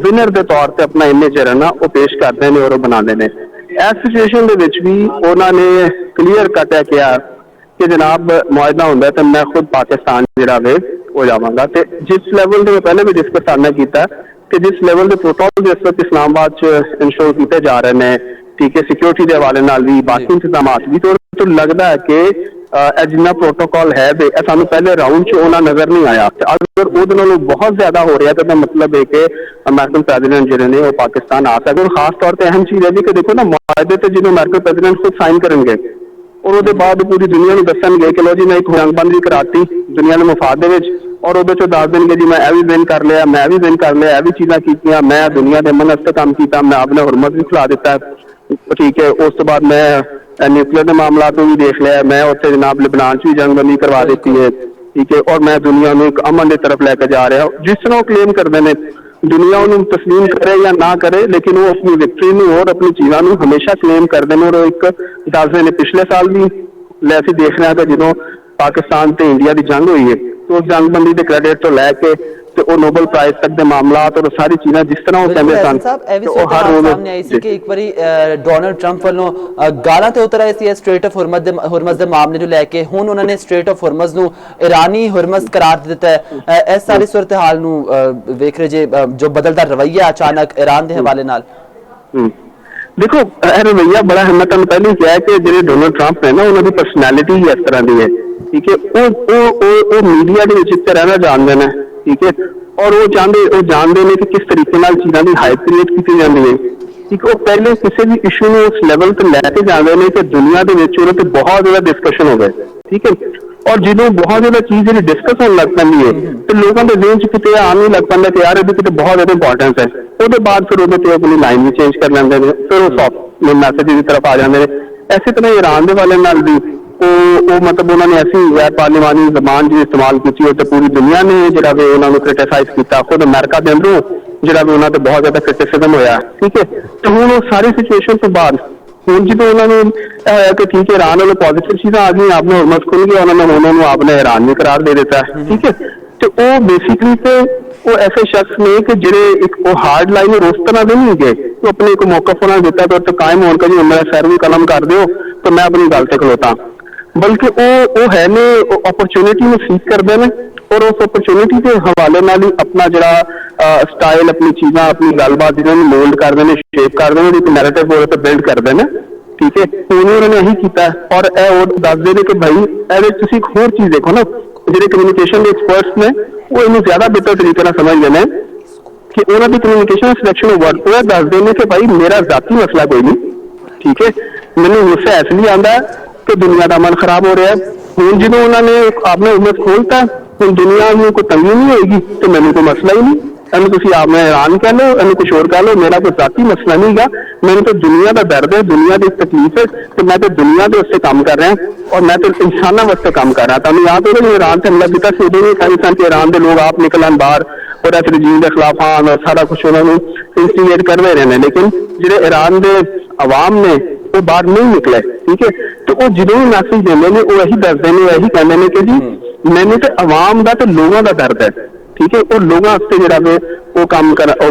विनर के तौर पर अपना इमेज है ना वो पेश करते हैं और बनाते हैं। इस सिचुएशन के विच भी उन्होंने क्लीयर कट है किया कि जनाब मुआहदा होंदा तो मैं खुद पाकिस्तान जिहड़ा वे हो जावांगा। ते जिस लेवल पे पहले भी डिस्कस करना किया कि जिस लेवल के प्रोटोकॉल जिस वक्त इस्लामाबाद च इंश्योर किए जा रहे हैं, ठीक है, सिक्योरिटी के हवाले नाल भी बाकी इंतजाम भी तो लगता है कि जिन्ना प्रोटोकॉल है सानू पहले राउंड च ओना नजर नहीं आया। अगर ਉਹਦੇ ਨਾਲੋਂ बहुत ज्यादा हो रहा है तो मतलब है कि अमेरिकन प्रेसिडेंट ਜਿਹੜੇ ਨੇ ਉਹ पाकिस्तान आ सकते। और खास तौर पर अहम चीज है कि देखो ना मुआहदे ਤੇ ਜਦੋਂ अमेरिकन प्रेसिडेंट खुद साइन करेंगे और ਉਹਦੇ ਬਾਅਦ पूरी दुनिया ਨੂੰ ਦੱਸਣਗੇ ਕਿ ਲੋ ਜੀ ਮੈਂ ਇੱਕ ਜੰਗਬੰਦੀ ਕਰਾਤੀ दुनिया ਦੇ ਮਫਾਦ ਦੇ ਵਿੱਚ, और ਉਹਦੇ ਚੋਂ ਦੱਸ ਦੇਣਗੇ ਜੀ मैं ਇਹ ਵੀ ਵਿਨ ਕਰ ਲਿਆ, मैं भी विन कर लिया, ਇਹ ਵੀ ਚੀਜ਼ਾਂ ਕੀਤੀਆਂ, मैं दुनिया ਦੇ ਅਮਨ ਵਾਸਤੇ ਕੰਮ ਕੀਤਾ, मैं ਆਪਣੇ ਹੁਰਮਤ ਵੀ ਖਿਲਾ ਦਿੱਤਾ, ठीक है। उस तो बाद मैं न्यूक्लियर के मामला को भी देख लिया, मैं उत्थे जनाब लिबनान च भी जंगबंदी करवा दी है, ठीक है, और मैं दुनिया में एक अमन की तरफ लेकर जा रहा हूँ। जिस तरह वो क्लेम करते हैं दुनिया उन्हें तस्लीम करे या ना करे, लेकिन वो अपनी विक्ट्री में और अपनी चीज़ों हमेशा क्लेम करते हैं। और एक दसते हैं पिछले साल भी ऐसे देख रहे हैं जो पाकिस्तान तो इंडिया की जंग हुई है तो उस जंगबंदी के क्रेडिट तो लैके ਤੇ ਉਹ ਨੋਬਲ ਪ੍ਰਾਈਜ਼ ਤੱਕ ਦੇ ਮਾਮਲਾਤ ਔਰ ਸਾਰੀ ਚੀਜ਼ਾਂ ਜਿਸ ਤਰ੍ਹਾਂ ਉਹ ਕਹਿੰਦੇ ਸਨ ਉਹ ਹਰ ਰੋਜ਼ ਸਾਹਮਣੇ ਆਈ ਸੀ ਕਿ ਇੱਕ ਵਾਰੀ ਡੋਨਾਲਡ ਟਰੰਪ ਵੱਲੋਂ ਗਾਲਾਂ ਤੇ ਉਤਰ ਆਏ ਸੀ ਸਟ੍ਰੇਟ ਆਫ ਹੁਰਮਜ਼ ਦੇ ਮਾਮਲੇ ਨੂੰ ਲੈ ਕੇ। ਹੁਣ ਉਹਨਾਂ ਨੇ ਸਟ੍ਰੇਟ ਆਫ ਹੁਰਮਜ਼ ਨੂੰ ਇਰਾਨੀ ਹੁਰਮਜ਼ ਕਰਾਰ ਦਿੱਤਾ ਹੈ। ਇਸ ਸਾਰੀ ਸੂਰਤ-ਹਾਲ ਨੂੰ ਵੇਖ ਰਹੇ ਜੇ ਜੋ ਬਦਲਦਾ ਰਵੱਈਆ ਅਚਾਨਕ ਈਰਾਨ ਦੇ ਹਵਾਲੇ ਨਾਲ। देखो रवैया बड़ा है, मैं तुम पहले कहा कि जो डोनाल्ड ट्रंप है ना उन्होंने पर्सनैलिटी ही इस तरह की है, ठीक है, वो मीडिया के विच रहना जानते हैं, ठीक है, और वो जानते हैं कि किस तरीके नाल चीज़ों की हाइप क्रिएट की जाती है, ठीक है। वो पहले किसी भी इशू में उस लेवल पर लैके जाते हैं कि दुनिया के विच उहदे ते बहुत ज़्यादा डिस्कशन हो गए, ठीक है, और जो बहुत ज़्यादा चीज़ जी डिस्कस होने लग पैंदी है तो लोगों के जेहन च किते आम नहीं लग पैंदा कि यार ये किते बहुत ज़्यादा इंपॉर्टेंस है। उसके बाद फिर वो अपनी लाइन भी चेंज कर लेंगे, फिर वो सॉफ्ट मैसेज की तरफ आ जाते हैं। इस तरह ईरान के वाले नाल भी वो मतलब उन्होंने ऐसी गैर पार्लिमानी जबान जी इस्तेमाल की तो पूरी दुनिया ने जो उन्होंने क्रिटिसाइज किया, खुद अमेरिका के अंदरों जो उन्होंने बहुत ज़्यादा क्रिटिसिज्म होया, ठीक है। तो हूँ सारी सिचुएशन तो बाद हूँ जो उन्होंने कि ठीक है ईरान वालों पॉजिटिव चीज़ें आ गई, आपने हुर्मत खुल गया, उन्होंने आपने ईरान में करार दे देता है, ठीक है। तो वो बेसिकली तो ਉਹ ਐਸੇ ਸ਼ਖਸ ਨੇ ਕਿ ਜਿਹੜੇ ਇੱਕ ਉਹ ਹਾਰਡ ਲਾਈਨ ਉਸ ਤਰ੍ਹਾਂ ਦੇ ਨਹੀਂ ਗਏ, ਉਹ ਆਪਣੇ ਇੱਕ ਮੌਕਾ ਉਹਨਾਂ ਦਿੱਤਾ ਤੇ ਉੱਤੇ ਕਾਇਮ ਹੋਣ ਕੇ ਜੀ ਮੇਰਾ ਸਰ ਵੀ ਕਲਮ ਕਰ ਦਿਓ ਤੇ ਮੈਂ ਆਪਣੀ ਗੱਲ ਤੇ ਖਲੋਤਾ, ਬਲਕਿ ਉਹ ਹੈ ਨੇ ਓਪਰਚੁਨਿਟੀ ਨੂੰ ਸੀਕ ਕਰਦੇ ਨੇ ਔਰ ਉਸ ਓਪਰਚੁਨਿਟੀ ਦੇ ਹਵਾਲੇ ਨਾਲ ਹੀ ਆਪਣਾ ਜਿਹੜਾ ਸਟਾਈਲ, ਆਪਣੀ ਚੀਜ਼ਾਂ, ਆਪਣੀ ਗੱਲਬਾਤ ਜਿਹਨਾਂ ਨੂੰ ਮੋਲਡ ਕਰਦੇ ਨੇ, ਸ਼ੇਪ ਕਰਦੇ ਨੇ, ਇੱਕ ਨੈਰੇਟਿਵ ਉਹਦੇ ਤੇ ਬਿਲਡ ਕਰਦੇ ਨੇ। ਠੀਕ ਹੈ, ਉਹਨਾਂ ਨੇ ਇਹੀ ਕੀਤਾ ਔਰ ਇਹ ਉਹ ਦੱਸਦੇ ਨੇ ਕਿ ਭਾਈ ਇਹਦੇ ਤੁਸੀਂ ਇੱਕ ਹੋਰ ਚੀਜ਼ ਦੇਖੋ ਨਾ, ਜਿਹੜੇ ਕਮਿਊਨੀਕੇਸ਼ਨ ਦੇ ਐਕਸਪਰਟਸ ਨੇ ਉਹ ਇਹਨੂੰ ਜ਼ਿਆਦਾ ਬਿਹਤਰ ਤਰੀਕੇ ਨਾਲ ਸਮਝਦੇ ਨੇ ਕਿ ਉਹਨਾਂ ਦੀ ਕਮਿਊਨੀਕੇਸ਼ਨ ਸਿਲੈਕਸ਼ਨ ਆਫ ਵਰਡ ਉਹ ਦੱਸਦੇ ਨੇ ਕਿ ਭਾਈ ਮੇਰਾ ਜ਼ਾਤੀ ਮਸਲਾ ਕੋਈ ਨਹੀਂ, ਠੀਕ ਹੈ, ਮੈਨੂੰ ਗੁੱਸਾ ਇਸ ਲਈ ਆਉਂਦਾ ਕਿ ਦੁਨੀਆ ਦਾ ਮਨ ਖਰਾਬ ਹੋ ਰਿਹਾ। ਹੁਣ ਜਦੋਂ ਉਹਨਾਂ ਨੇ ਆਪਣਾ ਉਮਤ ਖੋਲਤਾ, ਹੁਣ ਦੁਨੀਆ ਨੂੰ ਕੋਈ ਤੰਗੀ ਨਹੀਂ ਹੋਏਗੀ ਤੇ ਮੈਨੂੰ ਕੋਈ ਮਸਲਾ ਹੀ ਨਹੀਂ, ਇਹਨੂੰ ਤੁਸੀਂ ਆਪਣੇ ਹੈਰਾਨ ਕਹਿ ਲਓ, ਇਹਨੂੰ ਕੁਛ ਹੋਰ ਕਹਿ ਲਓ, ਮੇਰਾ ਕੋਈ ਜ਼ਾਤੀ ਮਸਲਾ ਨਹੀਂ ਹੈਗਾ, ਮੈਨੂੰ ਤਾਂ ਦੁਨੀਆ ਦਾ ਦਰਦ ਹੈ, ਦੁਨੀਆ ਦੀ ਤਕਲੀਫ ਹੈ ਤੇ ਮੈਂ ਤਾਂ ਦੁਨੀਆ ਦੇ ਵਾਸਤੇ ਕੰਮ ਕਰ ਰਿਹਾ ਔਰ ਮੈਂ ਤਾਂ ਇਨਸਾਨਾਂ ਵਾਸਤੇ ਕੰਮ ਕਰ ਰਿਹਾ। ਤੁਹਾਨੂੰ ਯਾਦ ਹੋਵੇਗਾ ਜਦੋਂ ਈਰਾਨ ਤੇ ਹਮਲਾ ਕੀਤਾ ਸੀ ਉਦੋਂ ਵੀ ਪਾਕਿਸਤਾਨ ਤੇ ਈਰਾਨ ਦੇ ਲੋਕ ਆਪ ਨਿਕਲਣ ਬਾਹਰ ਔਰ ਇਸ ਰਜੀਮ ਦੇ ਖਿਲਾਫ ਆਉਣ ਔਰ ਸਾਰਾ ਕੁਛ ਉਹਨਾਂ ਨੂੰ ਇੰਸਟੀਗੇਟ ਕਰਦੇ ਰਹੇ ਨੇ, ਲੇਕਿਨ ਜਿਹੜੇ ਈਰਾਨ ਦੇ ਆਵਾਮ ਨੇ ਉਹ ਬਾਹਰ ਨਹੀਂ ਨਿਕਲੇ। ਠੀਕ ਹੈ, ਤੇ ਉਹ ਜਦੋਂ ਵੀ ਮੈਸੇਜ ਦਿੰਦੇ ਨੇ ਉਹ ਇਹੀ ਦੱਸਦੇ ਨੇ, ਇਹੀ ਕਹਿੰਦੇ ਨੇ ਕਿ ਜੀ ਮੈਨੂੰ ਤੇ ਆਵਾਮ ਦਾ ਤੇ ਲੋਕਾਂ ਦਾ ਦਰਦ ਹੈ। ਠੀਕ ਹੈ, ਉਹ ਲੋਕਾਂ ਵਾਸਤੇ ਜਿਹੜਾ ਵੇ ਉਹ ਕੰਮ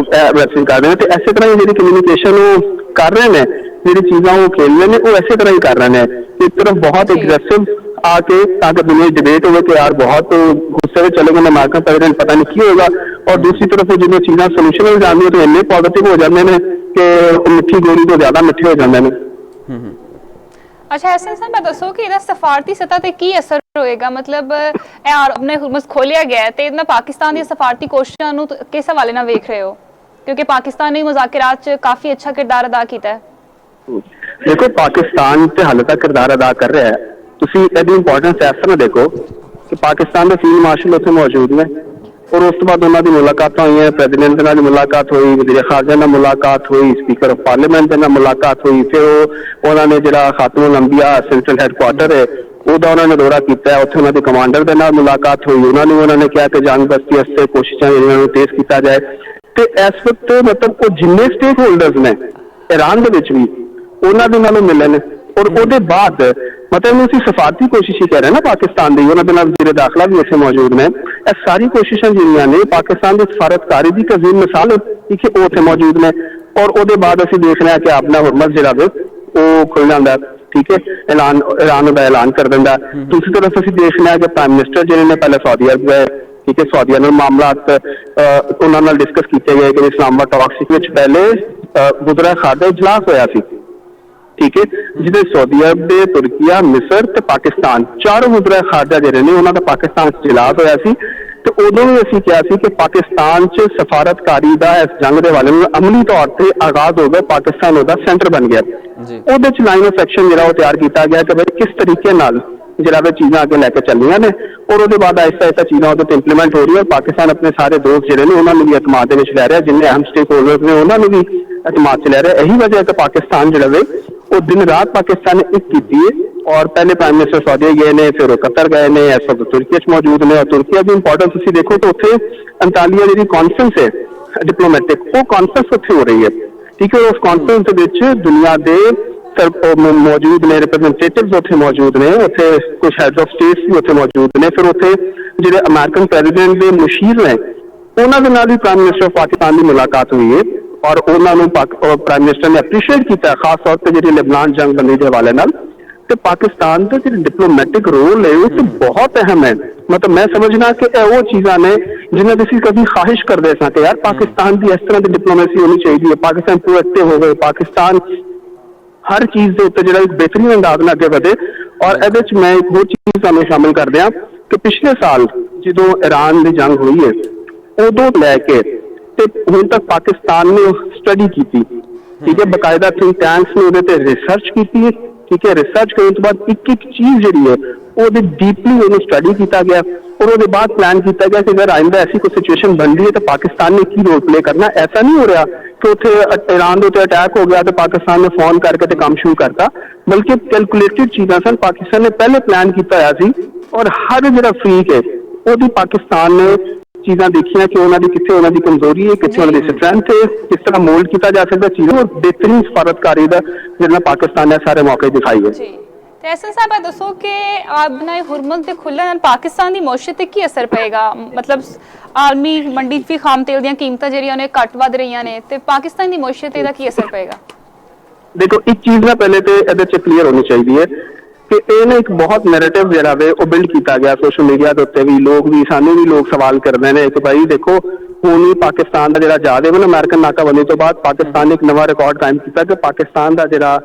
ਮੈਸੇਜ ਕਰਦੇ ਨੇ ਤੇ ਇਸੇ ਤਰ੍ਹਾਂ ਹੀ ਜਿਹੜੀ ਕਮਿਊਨੀਕੇਸ਼ਨ ਉਹ ਕਰ ਰਹੇ ਨੇ, ਜਿਹੜੀ ਚੀਜ਼ਾਂ ਉਹ ਖੇਲ ਰਹੇ ਨੇ ਉਹ ਇਸੇ ਤਰ੍ਹਾਂ ਹੀ ਕਰ ਰਹੇ ਨੇ। ਇੱਕ ਤਰਫ ਬਹੁਤ ਐਗਰੈਸਿਵ ਆ ਕੇ ਤਾਂ ਕਿ ਦੁਨੀਆ ਡਿਬੇਟ ਹੋਵੇ ਕਿ ਯਾਰ ਬਹੁਤ ਗੁੱਸੇ ਵਿੱਚ ਚਲੇ ਗਏ ਅਮਰੀਕਾ ਪ੍ਰੈਜ਼ੀਡੈਂਟ, ਪਤਾ ਨਹੀਂ ਕੀ ਹੋਏਗਾ, ਔਰ ਦੂਸਰੀ ਤਰਫ ਜਦੋਂ ਚੀਜ਼ਾਂ ਸੋਲੂਸ਼ਨ ਹੋ ਜਾਂਦੀਆਂ ਤਾਂ ਇੰਨੇ ਪੋਜ਼ਿਟਿਵ ਹੋ ਜਾਂਦੇ ਨੇ ਕਿ ਮਿੱਠੀ ਗੋਲੀ ਤੋਂ ਜ਼ਿਆਦਾ ਮਿੱਠੇ ਹੋ ਜਾਂਦੇ ਨੇ। ਅੱਛਾ ਐਸਐਨ ਸਾਹਿਬ, ਮੈਂ ਦੱਸੋ ਕਿ ਇਹਦਾ ਸਫਾਰਤੀ ਸਤਹ ਤੇ ਕੀ ਅਸਰ ਹੋਏਗਾ? ਮਤਲਬ ਇਹ ਆਪਣੇ ਹੁਰਮਸ ਖੋਲਿਆ ਗਿਆ ਤੇ ਇਹਦੇ ਨਾਲ ਪਾਕਿਸਤਾਨ ਦੀਆਂ ਸਫਾਰਤੀ ਕੋਸ਼ਿਸ਼ਾਂ ਨੂੰ ਕਿਸ ਹਵਾਲੇ ਨਾਲ ਵੇਖ ਰਹੇ ਹੋ? ਕਿਉਂਕਿ ਪਾਕਿਸਤਾਨ ਨੇ ਮੁਜ਼ਾਕਰਾਤ 'ਚ ਕਾਫੀ ਅੱਛਾ ਕਿਰਦਾਰ ਅਦਾ ਕੀਤਾ ਹੈ। ਦੇਖੋ ਪਾਕਿਸਤਾਨ ਤੇ ਹਾਲੇ ਤੱਕ ਕਿਰਦਾਰ ਅਦਾ ਕਰ ਰਿਹਾ ਹੈ, ਤੁਸੀਂ ਇਹਦੀ ਇੰਪੋਰਟੈਂਸ ਇਸ ਤਰ੍ਹਾਂ ਦੇਖੋ ਕਿ ਪਾਕਿਸਤਾਨ ਦੇ ਫੀਲਡ ਮਾਰਸ਼ਲ ਉੱਥੇ ਮੌਜੂਦ ਨੇ ਔਰ ਉਸ ਤੋਂ ਬਾਅਦ ਉਹਨਾਂ ਦੀ ਮੁਲਾਕਾਤਾਂ ਹੋਈਆਂ, ਪ੍ਰੈਜ਼ੀਡੈਂਟ ਨਾਲ ਮੁਲਾਕਾਤ ਹੋਈ, ਵਜ਼ੀਰ ਖਾਰਜਾ ਨਾਲ ਮੁਲਾਕਾਤ ਹੋਈ, ਸਪੀਕਰ ਆਫ ਪਾਰਲੀਮੈਂਟ ਦੇ ਨਾਲ ਮੁਲਾਕਾਤ ਹੋਈ, ਫਿਰ ਉਹਨਾਂ ਨੇ ਜਿਹੜਾ ਖਾਤਮੁਲ ਅੰਬੀਆ ਸੈਂਟਰਲ ਹੈਡਕੁਆਰਟਰ ਹੈ ਉਹਦਾ ਉਹਨਾਂ ਨੇ ਦੌਰਾ ਕੀਤਾ, ਉੱਥੇ ਉਹਨਾਂ ਦੇ ਕਮਾਂਡਰ ਦੇ ਨਾਲ ਮੁਲਾਕਾਤ ਹੋਈ, ਉਹਨਾਂ ਨੇ ਕਿਹਾ ਕਿ ਜੰਗ ਬਸਤੀ ਵਾਸਤੇ ਕੋਸ਼ਿਸ਼ਾਂ ਜਿਹੜੀਆਂ ਨੂੰ ਤੇਜ਼ ਕੀਤਾ ਜਾਏ। ਤੇ ਇਸ ਵਕਤ ਮਤਲਬ ਉਹ ਜਿੰਨੇ ਸਟੇਕ ਹੋਲਡਰਸ ਨੇ ਈਰਾਨ ਦੇ ਵਿੱਚ ਵੀ ਉਹਨਾਂ ਦੇ ਨਾਲੋਂ ਮਿਲਣ ਔਰ ਉਹਦੇ ਬਾਅਦ ਮਤਲਬ ਅਸੀਂ ਸਫਾਰਤੀ ਕੋਸ਼ਿਸ਼ ਹੀ ਕਰ ਰਹੇ ਨਾ ਪਾਕਿਸਤਾਨ ਦੀ, ਉਹਨਾਂ ਦੇ ਨਾਲ ਵਜ਼ੀਰ ਦਾਖਲਾ ਵੀ ਇੱਥੇ ਮੌਜੂਦ ਨੇ। ਇਹ ਸਾਰੀ ਕੋਸ਼ਿਸ਼ਾਂ ਜਿਹੜੀਆਂ ਨੇ ਪਾਕਿਸਤਾਨ ਦੀ ਸਫਾਰਤਕਾਰੀ ਦੀ ਇੱਕ ਅਜ਼ੀਮ ਮਿਸਾਲ ਹੈ ਕਿ ਉਹ ਉੱਥੇ ਮੌਜੂਦ ਨੇ ਔਰ ਉਹਦੇ ਬਾਅਦ ਅਸੀਂ ਦੇਖ ਰਹੇ ਹਾਂ ਕਿ ਆਪਣਾ ਹੁਰਮਸ ਜਿਹੜਾ ਵੇ ਉਹ ਖੁੱਲ ਜਾਂਦਾ। ਠੀਕ ਹੈ, ਈਰਾਨ ਦਾ ਐਲਾਨ ਕਰ ਦਿੰਦਾ। ਦੂਸਰੀ ਤਰਫ ਅਸੀਂ ਦੇਖ ਰਹੇ ਹਾਂ ਕਿ ਪ੍ਰਾਈਮ ਮਿਨਿਸਟਰ ਜਿਹੜੇ ਨੇ ਪਹਿਲੇ ਸਾਊਦੀ ਅਰਬ ਗਏ, ਠੀਕ ਹੈ, ਸਾਊਦੀ ਨਾਲ ਮਾਮਲਾਤ ਉਹਨਾਂ ਨਾਲ ਡਿਸਕਸ ਕੀਤੇ ਗਏ ਕਿ ਇਸਲਾਮਾਬਾਦ ਟਾਕਸ ਵਿੱਚ ਪਹਿਲੇ ਗੁਜਰਾ ਖਾਦਾ ਇਜਲਾਸ ਹੋਇਆ ਸੀ। ਠੀਕ ਹੈ, ਜਿਹਦੇ ਸਾਊਦੀ ਅਰਬ ਦੇ, ਤੁਰਕੀਆ, ਮਿਸਰ ਤੇ ਪਾਕਿਸਤਾਨ ਚਾਰੋਂ ਮੁਦਰਾ ਖਾਰਜਾ ਜਿਹੜੇ ਨੇ ਉਹਨਾਂ ਦਾ ਪਾਕਿਸਤਾਨ 'ਚ ਇਜਲਾਸ ਹੋਇਆ ਸੀ ਤੇ ਉਦੋਂ ਵੀ ਅਸੀਂ ਕਿਹਾ ਸੀ ਕਿ ਪਾਕਿਸਤਾਨ 'ਚ ਸਫਾਰਤਕਾਰੀ ਦਾ ਇਸ ਜੰਗ ਦੇ ਵਾਲੇ ਨੂੰ ਅਮਲੀ ਤੌਰ ਤੇ ਆਗਾਜ਼ ਹੋ ਗਿਆ, ਪਾਕਿਸਤਾਨ ਉਹਦਾ ਸੈਂਟਰ ਬਣ ਗਿਆ। ਉਹਦੇ 'ਚ ਲਾਈਨ ਆਫ ਐਕਸ਼ਨ ਜਿਹੜਾ ਉਹ ਤਿਆਰ ਕੀਤਾ ਗਿਆ ਕਿ ਬਈ ਕਿਸ ਤਰੀਕੇ ਨਾਲ ਜਿਹੜਾ ਵੇ ਚੀਜ਼ਾਂ ਅੱਗੇ ਲੈ ਕੇ ਚੱਲੀਆਂ ਨੇ ਔਰ ਉਹਦੇ ਬਾਅਦ ਆਹਿਸਤਾ ਚੀਜ਼ਾਂ ਉਹਦੇ ਤੇ ਇੰਪਲੀਮੈਂਟ ਹੋ ਰਹੀ ਹੈ। ਪਾਕਿਸਤਾਨ ਆਪਣੇ ਸਾਰੇ ਦੋਸਤ ਜਿਹੜੇ ਨੇ ਉਹਨਾਂ ਨੂੰ ਵੀ ਇਤਮਾਦ ਦੇ ਵਿੱਚ ਲੈ ਰਿਹਾ, ਜਿੰਨੇ ਅਹਿਮ ਸਟੇਕ ਹੋਲਡਰਸ ਨੇ ਉਹਨਾਂ ਨੂੰ ਵੀ ਇਤਮਾਦ 'ਚ ਲੈ ਰਿਹਾ। ਇਹੀ ਵਜ੍ਹਾ ਹੈ ਕਿ ਪਾਕਿਸਤਾਨ ਜਿਹੜਾ ਵੇ ਉਹ ਦਿਨ ਰਾਤ ਪਾਕਿਸਤਾਨ ਨੇ ਇੱਕ ਕੀਤੀ ਹੈ ਔਰ ਪਹਿਲੇ ਪ੍ਰਾਈਮ ਮਿਨਿਸਟਰ ਸਾਊਦੀ ਗਏ ਨੇ, ਫਿਰ ਉਹ ਕਤਰ ਗਏ ਨੇ, ਇਸ ਵਕਤ ਤੁਰਕੀ 'ਚ ਮੌਜੂਦ ਨੇ ਔਰ ਤੁਰਕੀ ਦੀ ਇੰਪੋਰਟੈਂਸ ਤੁਸੀਂ ਦੇਖੋ ਤਾਂ ਉੱਥੇ ਅੰਤਾਲੀਆ ਜਿਹੜੀ ਕਾਨਫਰੰਸ ਹੈ ਡਿਪਲੋਮੈਟਿਕ, ਉਹ ਕਾਨਫਰੰਸ ਉੱਥੇ ਹੋ ਰਹੀ ਹੈ। ਠੀਕ ਹੈ, ਉਸ ਕਾਨਫਰੰਸ ਦੇ ਵਿੱਚ ਦੁਨੀਆ ਦੇ ਮੌਜੂਦ ਨੇ, ਰਿਪਰੈਜ਼ੈਂਟੇਟਿਵਸ ਉੱਥੇ ਮੌਜੂਦ ਨੇ, ਉੱਥੇ ਕੁਝ ਹੈਡ ਆਫ ਸਟੇਟਸ ਵੀ ਉੱਥੇ ਮੌਜੂਦ ਨੇ, ਫਿਰ ਉੱਥੇ ਜਿਹੜੇ ਅਮਰੀਕਨ ਪ੍ਰੈਜ਼ੀਡੈਂਟ ਦੇ ਮੁਸ਼ੀਰ ਨੇ ਉਹਨਾਂ ਦੇ ਨਾਲ ਵੀ ਪ੍ਰਾਈਮ ਮਿਨਿਸਟਰ ਪਾਕਿਸਤਾਨ ਦੀ ਮੁਲਾਕਾਤ ਹੋਈ ਹੈ ਔਰ ਉਹਨਾਂ ਨੂੰ ਪ੍ਰਾਈਮ ਮਿਨਿਸਟਰ ਨੇ ਐਪਰੀਸ਼ੀਏਟ ਕੀਤਾ, ਖਾਸ ਤੌਰ ਤੇ ਜਿਹੜੀ ਲੈਬਨਾਨ ਜੰਗ ਬੰਦੀ ਦੇ ਹਵਾਲੇ ਨਾਲ। ਤੇ ਪਾਕਿਸਤਾਨ ਦਾ ਜਿਹੜਾ ਡਿਪਲੋਮੈਟਿਕ ਰੋਲ ਹੈ ਉਹ ਤੇ ਬਹੁਤ ਅਹਿਮ ਹੈ। ਮਤਲਬ ਮੈਂ ਸਮਝਣਾ ਕਿ ਇਹ ਉਹ ਚੀਜ਼ਾਂ ਨੇ ਜਿਨ੍ਹਾਂ ਦੀ ਅਸੀਂ ਕਦੀ ਖਾਹਿਸ਼ ਕਰਦੇ ਸਾਂ ਕਿ ਯਾਰ ਪਾਕਿਸਤਾਨ ਦੀ ਇਸ ਤਰ੍ਹਾਂ ਦੀ ਡਿਪਲੋਮੇਸੀ ਹੋਣੀ ਚਾਹੀਦੀ ਹੈ, ਪਾਕਿਸਤਾਨ ਪ੍ਰੋਐਕਟਿਵ ਹੋਵੇ, ਪਾਕਿਸਤਾਨ ਹਰ ਚੀਜ਼ ਦੇ ਉੱਤੇ ਜਿਹੜਾ ਇੱਕ ਬਿਹਤਰੀਨ ਅੰਦਾਜ਼ ਨਾਲ ਅੱਗੇ ਵਧੇ। ਔਰ ਇਹਦੇ 'ਚ ਮੈਂ ਇੱਕ ਹੋਰ ਚੀਜ਼ ਤੁਹਾਨੂੰ ਸ਼ਾਮਿਲ ਕਰ ਦਿਆਂ ਕਿ ਪਿਛਲੇ ਸਾਲ ਜਦੋਂ ਈਰਾਨ ਦੀ ਜੰਗ ਹੋਈ ਹੈ ਉਦੋਂ ਲੈ ਕੇ ਤੇ ਹੁਣ ਤੱਕ ਪਾਕਿਸਤਾਨ ਨੇ ਸਟੱਡੀ ਕੀਤੀ। ਠੀਕ ਹੈ, ਬਕਾਇਦਾ ਥਿੰਕ ਟੈਂਕਸ ਨੇ ਉਹਦੇ ਤੇ ਰਿਸਰਚ ਕੀਤੀ ਹੈ। ਠੀਕ ਹੈ, ਰਿਸਰਚ ਕਰਨ ਤੋਂ ਬਾਅਦ ਇੱਕ ਇੱਕ ਚੀਜ਼ ਜਿਹੜੀ ਹੈ ਉਹਦੇ ਡੀਪਲੀ ਉਹਨੂੰ ਸਟੱਡੀ ਕੀਤਾ ਗਿਆ ਔਰ ਉਹਦੇ ਬਾਅਦ ਪਲਾਨ ਕੀਤਾ ਗਿਆ ਕਿ ਅਗਰ ਆਇੰਦਾ ਐਸੀ ਕੋਈ ਸਿਚੁਏਸ਼ਨ ਬਣ ਰਹੀ ਹੈ ਤਾਂ ਪਾਕਿਸਤਾਨ ਨੇ ਕੀ ਰੋਲ ਪਲੇ ਕਰਨਾ। ਐਸਾ ਨਹੀਂ ਹੋ ਰਿਹਾ ਕਿ ਉੱਥੇ ਈਰਾਨ ਦੇ ਉੱਤੇ ਅਟੈਕ ਹੋ ਗਿਆ ਤੇ ਪਾਕਿਸਤਾਨ ਨੇ ਫੋਨ ਕਰਕੇ ਤੇ ਕੰਮ ਸ਼ੁਰੂ ਕਰਤਾ, ਬਲਕਿ ਕੈਲਕੂਲੇਟਿਡ ਚੀਜ਼ਾਂ ਸਨ। ਪਾਕਿਸਤਾਨ ਨੇ ਪਹਿਲੇ ਪਲਾਨ ਕੀਤਾ ਹੋਇਆ ਸੀ ਔਰ ਹਰ ਜਿਹੜਾ ਫਰੀਕ ਹੈ ਉਹਦੀ ਪਾਕਿਸਤਾਨ ਨੇ ਚੀਜ਼ਾਂ ਦੇਖੀਆਂ ਕਿ ਉਹਨਾਂ ਦੀ ਕਿੱਥੇ ਉਹਨਾਂ ਦੀ ਕਮਜ਼ੋਰੀ ਹੈ, ਕਿੱਥੇ ਉਹਨਾਂ ਦੀ ਸਟਰੈਂਥ ਹੈ, ਕਿਸ ਤਰ੍ਹਾਂ ਮੋਲਡ ਕੀਤਾ ਜਾ ਸਕਦਾ ਚੀਜ਼ਾਂ ਔਰ ਬਿਹਤਰੀਨ ਸਫਾਰਤਕਾਰੀ ਦਾ ਜਿਹੜਾ ਪਾਕਿਸਤਾਨ ਨੇ ਸਾਰੇ ਮੌਕੇ ਦਿਖਾਈ ਹੈ। ਤੇ ਐਸਨ ਸਾਹਿਬ ਇਹ ਦੱਸੋ ਕਿ ਆਪਣਾ ਹੁਰਮਜ਼ ਦੇ ਖੁੱਲ੍ਹਣ ਨਾਲ ਪਾਕਿਸਤਾਨ ਦੀ ਮੌਸ਼ੀਅਤ ਤੇ ਕੀ ਅਸਰ ਪਏਗਾ? ਮਤਲਬ ਆਲਮੀ ਮੰਡੀ 'ਚ ਵੀ ਖਾਮ ਤੇਲ ਦੀਆਂ ਕੀਮਤਾਂ ਜਿਹੜੀਆਂ ਨੇ ਘੱਟ ਵੱਧ ਰਹੀਆਂ ਨੇ, ਤੇ ਪਾਕਿਸਤਾਨ ਦੀ ਮੌਸ਼ੀਅਤ ਤੇ ਇਹਦਾ ਕੀ ਅਸਰ ਪਏਗਾ? ਦੇਖੋ, ਇੱਕ ਚੀਜ਼ ਨਾ ਪਹਿਲੇ ਤੇ ਇਹਦੇ 'ਚ ਕਲੀਅਰ ਹੋਣੀ ਚਾਹੀਦੀ ਹੈ ਕਿ ਇਹ ਨਾ ਇੱਕ ਬਹੁਤ ਨੈਰੇਟਿਵ ਜਿਹੜਾ ਵੇ ਉਹ ਬਿਲਡ ਕੀਤਾ ਗਿਆ ਸੋਸ਼ਲ ਮੀਡੀਆ ਦੇ ਉੱਤੇ ਵੀ, ਲੋਕ ਵੀ, ਸਾਨੂੰ ਵੀ ਲੋਕ ਸਵਾਲ ਕਰਦੇ ਨੇ ਕਿ ਭਾਈ ਦੇਖੋ ਹੁਣ ਹੀ ਪਾਕਿਸਤਾਨ ਦਾ ਜਿਹੜਾ ਆਜ਼ਾਦ ਹੈ ਨਾ ਅਮਰੀਕਨ ਨਾਕਾਬੰਦੀ ਤੋਂ ਬਾਅਦ ਪਾਕਿਸਤਾਨ ਨੇ ਇੱਕ ਨਵਾਂ ਰਿਕਾਰਡ ਕਾਇਮ ਕੀਤਾ ਕਿ ਪਾਕਿਸਤਾਨ ਦਾ ਜਿਹੜਾ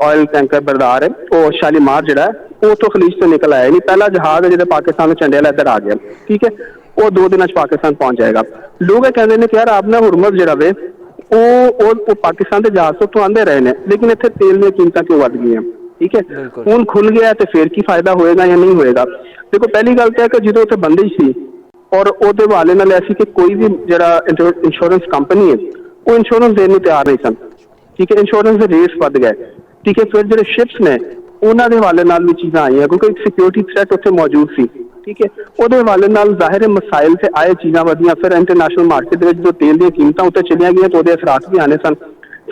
ਆਇਲ ਟੈਂਕਰ ਬਰਦਾਰ ਹੈ ਉਹ ਸ਼ਾਲੀਮਾਰ ਜਿਹੜਾ ਹੈ ਉਹ ਉੱਥੋਂ ਖਲੀਜ ਤੋਂ ਨਿਕਲ ਆਇਆ ਨਹੀਂ, ਪਹਿਲਾ ਜਹਾਜ਼ ਹੈ ਜਿਹੜਾ ਪਾਕਿਸਤਾਨ ਦੇ ਝੰਡੇ ਵਾਲਾ ਇੱਧਰ ਆ ਗਿਆ, ਠੀਕ ਹੈ, ਉਹ 2 ਦਿਨਾਂ 'ਚ ਪਾਕਿਸਤਾਨ ਪਹੁੰਚ ਜਾਏਗਾ। ਲੋਕ ਇਹ ਕਹਿੰਦੇ ਨੇ ਕਿ ਯਾਰ ਆਪਣਾ ਹੁਰਮਜ਼ ਜਿਹੜਾ ਵੇ ਉਹ ਪਾਕਿਸਤਾਨ ਦੇ ਜਹਾਜ਼ ਤੋਂ ਆਉਂਦੇ ਰਹੇ ਨੇ, ਲੇਕਿਨ ਇੱਥੇ ਤੇਲ ਦੀਆਂ ਕੀਮਤਾਂ ਕਿਉਂ ਵੱਧ ਗਈਆਂ? ਠੀਕ ਹੈ, ਹੁਣ ਖੁੱਲ ਗਿਆ ਤੇ ਫਿਰ ਕੀ ਫਾਇਦਾ ਹੋਏਗਾ ਜਾਂ ਨਹੀਂ ਹੋਏਗਾ? ਦੇਖੋ, ਪਹਿਲੀ ਗੱਲ ਤਾਂ ਹੈ ਕਿ ਜਦੋਂ ਉੱਥੇ ਬੰਦਿਸ਼ ਸੀ ਔਰ ਉਹਦੇ ਹਵਾਲੇ ਨਾਲ ਐਸੀ ਕਿ ਕੋਈ ਵੀ ਜਿਹੜਾ ਇੰਸ਼ੋਰੈਂਸ ਕੰਪਨੀ ਹੈ ਉਹ ਇੰਸ਼ੋਰੈਂਸ ਦੇਣ ਨੂੰ ਤਿਆਰ ਨਹੀਂ ਸਨ, ਠੀਕ ਹੈ, ਇੰਸ਼ੋਰੈਂਸ ਦੇ ਰੇਟਸ ਵੱਧ ਗਏ, ਠੀਕ ਹੈ। ਫਿਰ ਜਿਹੜੇ ਸ਼ਿਪਸ ਨੇ ਉਹਨਾਂ ਦੇ ਹਵਾਲੇ ਨਾਲ ਵੀ ਚੀਜ਼ਾਂ ਆਈਆਂ ਕਿਉਂਕਿ ਇੱਕ ਸਿਕਿਉਰਿਟੀ ਥ੍ਰੈਟ ਉੱਥੇ ਮੌਜੂਦ ਸੀ, ਠੀਕ ਹੈ, ਉਹਦੇ ਹਵਾਲੇ ਨਾਲ ਜ਼ਾਹਿਰ ਹੈ ਮਸਾਇਲ ਤੇ ਆਏ, ਚੀਜ਼ਾਂ ਵਧੀਆਂ। ਫਿਰ ਇੰਟਰਨੈਸ਼ਨਲ ਮਾਰਕੀਟ ਦੇ ਵਿੱਚ ਜੋ ਤੇਲ ਦੀਆਂ ਕੀਮਤਾਂ ਉੱਤੇ ਚਲੀਆਂ ਗਈਆਂ ਤਾਂ ਉਹਦੇ ਅਸਰਾਤ ਵੀ ਆਣੇ ਸਨ।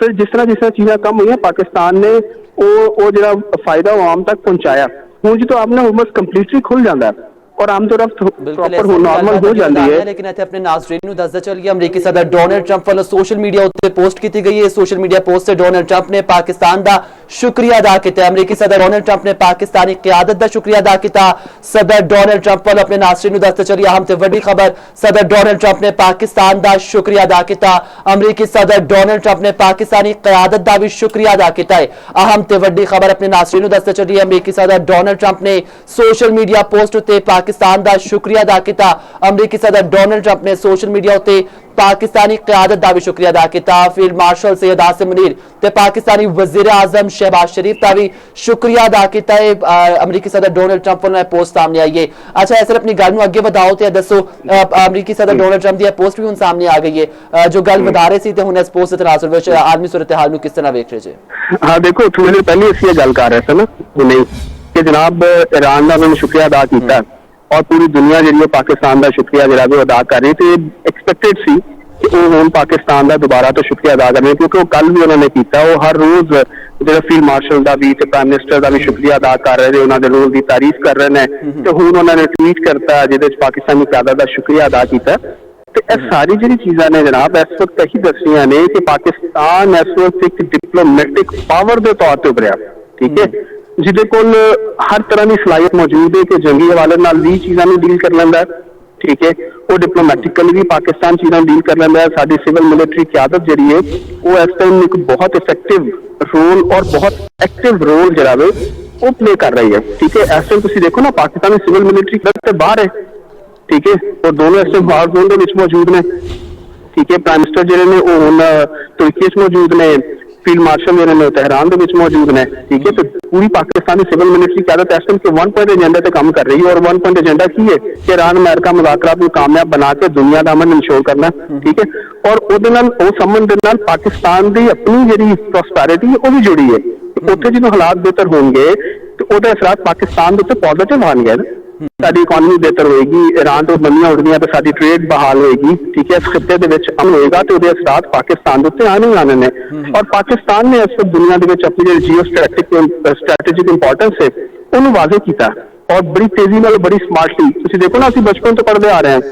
ਫਿਰ ਜਿਸ ਤਰ੍ਹਾਂ ਚੀਜ਼ਾਂ ਕਮ ਹੋਈਆਂ, ਪਾਕਿਸਤਾਨ ਨੇ ਉਹ ਜਿਹੜਾ ਫਾਇਦਾ ਉਹ ਆਮ ਤੱਕ ਪਹੁੰਚਾਇਆ। ਹੁਣ ਜਦੋਂ ਆਪਣਾ ਹੁਰਮਜ਼ ਕੰਪਲੀਟਲੀ ਖੁੱਲ ਜਾਂਦਾ ਹੈ और आमतौर प्रॉपर नॉर्मल हो जाती है। लेकिन इत्थे अपने नाज़रीन नूं दसदा चलिए अमरीकी सदर डोनाल्ड ट्रंप वालों सोशल मीडिया उत्ते पोस्ट की गई है। सोशल मीडिया पोस्ट से डोनाल्ड ट्रंप ने पाकिस्तान दा शुक्रिया अदा किया। अमरीकी सदर डोनाल्ड ट्रंप ने पाकिस्तानी क़यादत दा शुक्रिया अदा किया। सदर डोनाल्ड ट्रंप वालों अपने नाज़रीन नूं दसदा चलिए अहम ते वड्डी खबर, सदर डोनाल्ड ट्रंप ने पाकिस्तान दा शुक्रिया अदा किया। अमरीकी सदर डोनाल्ड ट्रंप ने पाकिस्तानी क़यादत दा भी शुक्रिया अदा किया है। अहम ते वड्डी खबर अपने नाज़रीन नूं दसदा चलिए अमरीकी सदर डोनाल्ड ट्रंप ने सोशल मीडिया पोस्ट उत्ते पाकिस्तान दा शुक्रिया अदा किया। अमरीकी सदर डोनाल्ड ट्रंप ने सोशल मीडिया उत्ते पाकिस्तानी क़यादत दा भी शुक्रिया अदा किया। फील्ड मार्शल सैयद आसिम मुनीर ते पाकिस्तानी वज़ीर आज़म शहबाज शरीफ का भी शुक्रिया अदा किया है। अमरीकी सदर डोनाल्ड ट्रंप वालों पोस्ट सामने आई है। अच्छा, ऐसे अपनी गल अगे वधाओ तो दसो, अमरीकी सदर डोनाल्ड ट्रंप की पोस्ट भी हुण सामने आ गई है। जो गल वधा रहे सी ते हुण इस पोस्ट दे तनासुर विच आलमी सूरत हाल नूं किस तरह वेख रहे जी? हाँ देखो, थोड़ी देर पहले असीं ये गल कर रहे थे ना नहीं कि जनाब ईरान का उन्होंने शुक्रिया अदा किया और पूरी दुनिया जी पाकिस्तान का शुक्रिया जो अदा कर रही थी। एक्सपैक्टेड सी कि वो हुण पाकिस्तान का दोबारा तो शुक्रिया अदा कर रहे क्योंकि वो कल भी उन्होंने किया। वो हर रोज जो फील्ड मार्शल का भी प्राइम मिनिस्टर का भी शुक्रिया अदा कर रहे थे, उन्होंने रोल की तारीफ कर रहे हैं। तो हुण उन्होंने ट्वीट करता जिहदे च पाकिस्तानी क़यादत का शुक्रिया अदा किया। तो यह सारी जी चीज़ा ने जनाब इस वक्त यही दसियां ने कि पाकिस्तान इस वक्त एक डिप्लोमेटिक पावर के तौर पर उभरिया, ठीक है, जिहदे कोल हर तरह की सलाहियत मौजूद है कि जंगी हवाले नाल भी चीज़ों को डील कर लैंदा है, ठीक है, वो डिप्लोमैटिकली भी पाकिस्तान चीज़ों डील कर लैंदा है। साडी सिविल मिलिटरी क़यादत जिहड़ी है वो इस टाइम एक बहुत इफेक्टिव रोल और बहुत एक्टिव रोल जिहड़ा वे वो प्ले कर रही है, ठीक है। इस टाइम तुसीं देखो ना पाकिस्तान सिविल मिलिटरी क़यादत ते बाहर है, ठीक है, और दोनों इस टाइम वार जोन दे विच मौजूद ने, ठीक है। प्राइम मिनिस्टर जिहड़े ने वो हुण तुर्की च मौजूद ने, फील्ड मार्शल जिहड़े ने तेहरान दे विच मौजूद ने, ठीक है। तो पूरी पाकिस्तानी सिविल मिलिटरी क़यादत इस टाइम के 1 पॉइंट एजेंडा पे काम कर रही है और 1 पॉइंट एजेंडा की है कि ईरान अमेरिका मुज़ाकरात को कामयाब बना के दुनिया का अमन इंश्योर करना, ठीक है। और उहदे नाल उस अमन दे नाल पाकिस्तान की अपनी जिहड़ी प्रॉस्पैरिटी है वो भी जुड़ी है। उत्थे जो हालात बेहतर होंगे तो उहदे असरात पाकिस्तान के उत्ते पॉजिटिव आएंगे ना, साडी इकोनॉमी बेहतर होएगी, ईरान तो बंदियां उड़दियां तो साडी ट्रेड बहाल होएगी, ठीक है। इस खिते दे विच अमन होएगा तो उहदे असरात पाकिस्तान दे उत्ते आने ही आने ने। और पाकिस्तान ने इस वक्त दुनिया दे विच अपनी जिहड़ी जियो स्ट्रैटेजिक इंपॉर्टेंस है उहनूं वाज़े कीता और बड़ी तेजी नाल बड़ी स्मार्टली। तुसीं देखो ना, असीं बचपन तो पढ़दे आ रहे हैं,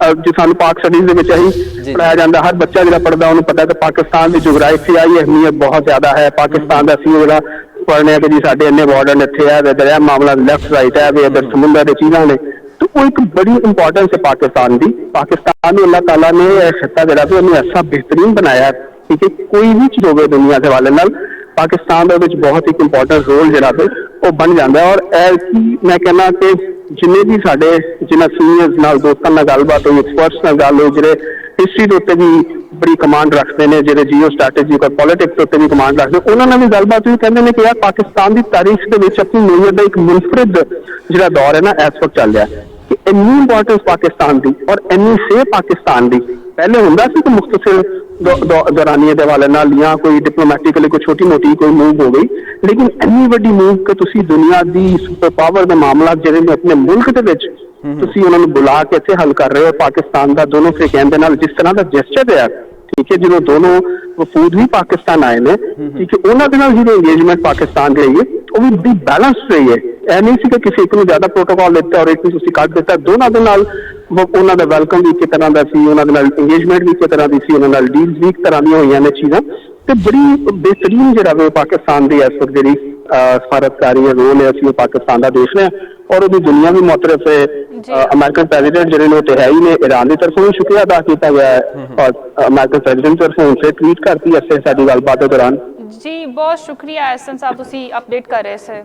जो सानू पाक स्टडीज़ दे विच ही पढ़ाया जाता, हर बच्चा जिहड़ा पढ़दा उहनूं पता है कि पाकिस्तान की जोग्राफियाई अहमियत बहुत ज़्यादा है। पाकिस्तान का असीं जिहड़ा पढ़ने कि जी साडे इन्ने बॉर्डर इत्थे है, दरिया मामला लेफ्ट राइट है, वे इधर समुंदर की चीज़ां ने, तो वो एक बड़ी इंपॉर्टेंस है पाकिस्तान की। पाकिस्तान में अल्लाह ताला ने खिता जिहड़ा भी उन्हें ऐसा बेहतरीन बनाया, ठीक है। कोई भी चीज़ होवे दुनिया के हवाले नाल पाकिस्तान दे विच बहुत एक इंपॉर्टेंट रोल जिहड़ा वे वो बन जाता है। और मैं कहना कि जिन्ने भी साडे जिन्हां सीनियर्स नाल दोस्तां नाल गलबात होई, एक्सपर्ट्स नाल गल होई, जिहड़े हिस्ट्री के उत्ते भी बड़ी कमांड रखते हैं, जिहड़े जियो स्ट्रैटेजिक और पॉलिटिक्स के उत्ते भी कमांड रखते, उन्होंने भी गलबात हुई, कहते हैं कि यार पाकिस्तान की तारीख के विच अपनी नोयत का एक मुनफरिद जिहड़ा दौर है ना इस वक्त चल रहा है कि इन्नी इंपॉर्टेंस पाकिस्तान की और इन्नी से पाकिस्तान की पहले हुंदा सी कि मुख्तसर दौरानिए के हवाले नाल या कोई डिप्लोमैटिकली कोई छोटी मोटी कोई मूव हो गई, लेकिन इन्नी वड्डी मूव कि तुसीं दुनिया की सुपर पावर के मामला जिहड़े ने अपने मुल्क दे विच तुसीं उन्हां नूं बुला के इत्थे हल कर रहे हो। पाकिस्तान का दोनों फ्रीकैन दे नाल जिस तरह का जेस्चर है, ठीक है, जो दोनों वफूद भी पाकिस्तान आए ने, ठीक है, उन्होंने इंगेजमेंट पाकिस्तान रही है, ਉਹ ਵੀ ਬੜੀ ਬੈਲੈਂਸਡ ਰਹੀ ਹੈ। ਇਹ ਨਹੀਂ ਸੀ ਕਿ ਕਿਸੇ ਇੱਕ ਨੂੰ ਜ਼ਿਆਦਾ ਪ੍ਰੋਟੋਕਾਲ ਦਿੱਤਾ ਔਰ ਇੱਕ ਨੂੰ ਤੁਸੀਂ ਕੱਢ ਦਿੱਤਾ। ਦੋਨਾਂ ਦੇ ਨਾਲ ਉਹਨਾਂ ਦਾ ਵੈਲਕਮ ਵੀ ਇੱਕ ਤਰ੍ਹਾਂ ਦਾ ਸੀ, ਉਹਨਾਂ ਦੇ ਨਾਲ ਇੰਗੇਜਮੈਂਟ ਵੀ ਇੱਕ ਤਰ੍ਹਾਂ ਦੀ ਸੀ, ਉਹਨਾਂ ਨਾਲ ਡੀਲਸ ਵੀ ਇੱਕ ਤਰ੍ਹਾਂ ਦੀਆਂ ਹੋਈਆਂ ਨੇ ਚੀਜ਼ਾਂ। ਤੇ ਬੜੀ ਬਿਹਤਰੀਨ ਜਿਹੜਾ ਵੇ ਪਾਕਿਸਤਾਨ ਦੀ ਇਸ ਵਕਤ ਜਿਹੜੀ ਸਫਾਰਤਕਾਰੀ ਰੋਲ ਹੈ, ਅਸੀਂ ਉਹ ਪਾਕਿਸਤਾਨ ਦਾ ਦੇਖ ਰਹੇ ਹਾਂ ਔਰ ਉਹਦੀ ਦੁਨੀਆ ਵੀ ਮੁਤਰਫ ਹੈ। ਅਮਰੀਕਨ ਪ੍ਰੈਜ਼ੀਡੈਂਟ ਜਿਹੜੇ ਨੇ ਉਹ ਤੇ ਹੈ ਹੀ ਨੇ, ईरान ਦੀ ਤਰਫੋਂ ਵੀ ਸ਼ੁਕਰੀਆ ਅਦਾ ਕੀਤਾ ਗਿਆ ਹੈ ਔਰ ਅਮਰੀਕਨ ਪ੍ਰੈਜ਼ੀਡੈਂਟ ਦੀ ਤਰਫੋਂ ਫਿਰ ਟਵੀਟ ਕਰਤੀ ਐਸੇ ਸਾਡੀ ਗੱਲਬਾਤ ਦੇ ਦੌਰਾਨ। ਜੀ ਬਹੁਤ ਸ਼ੁਕਰੀਆ ਐਸਨ ਸਾਹਿਬ, ਤੁਸੀਂ ਅਪਡੇਟ ਕਰ ਰਹੇ ਸੀ।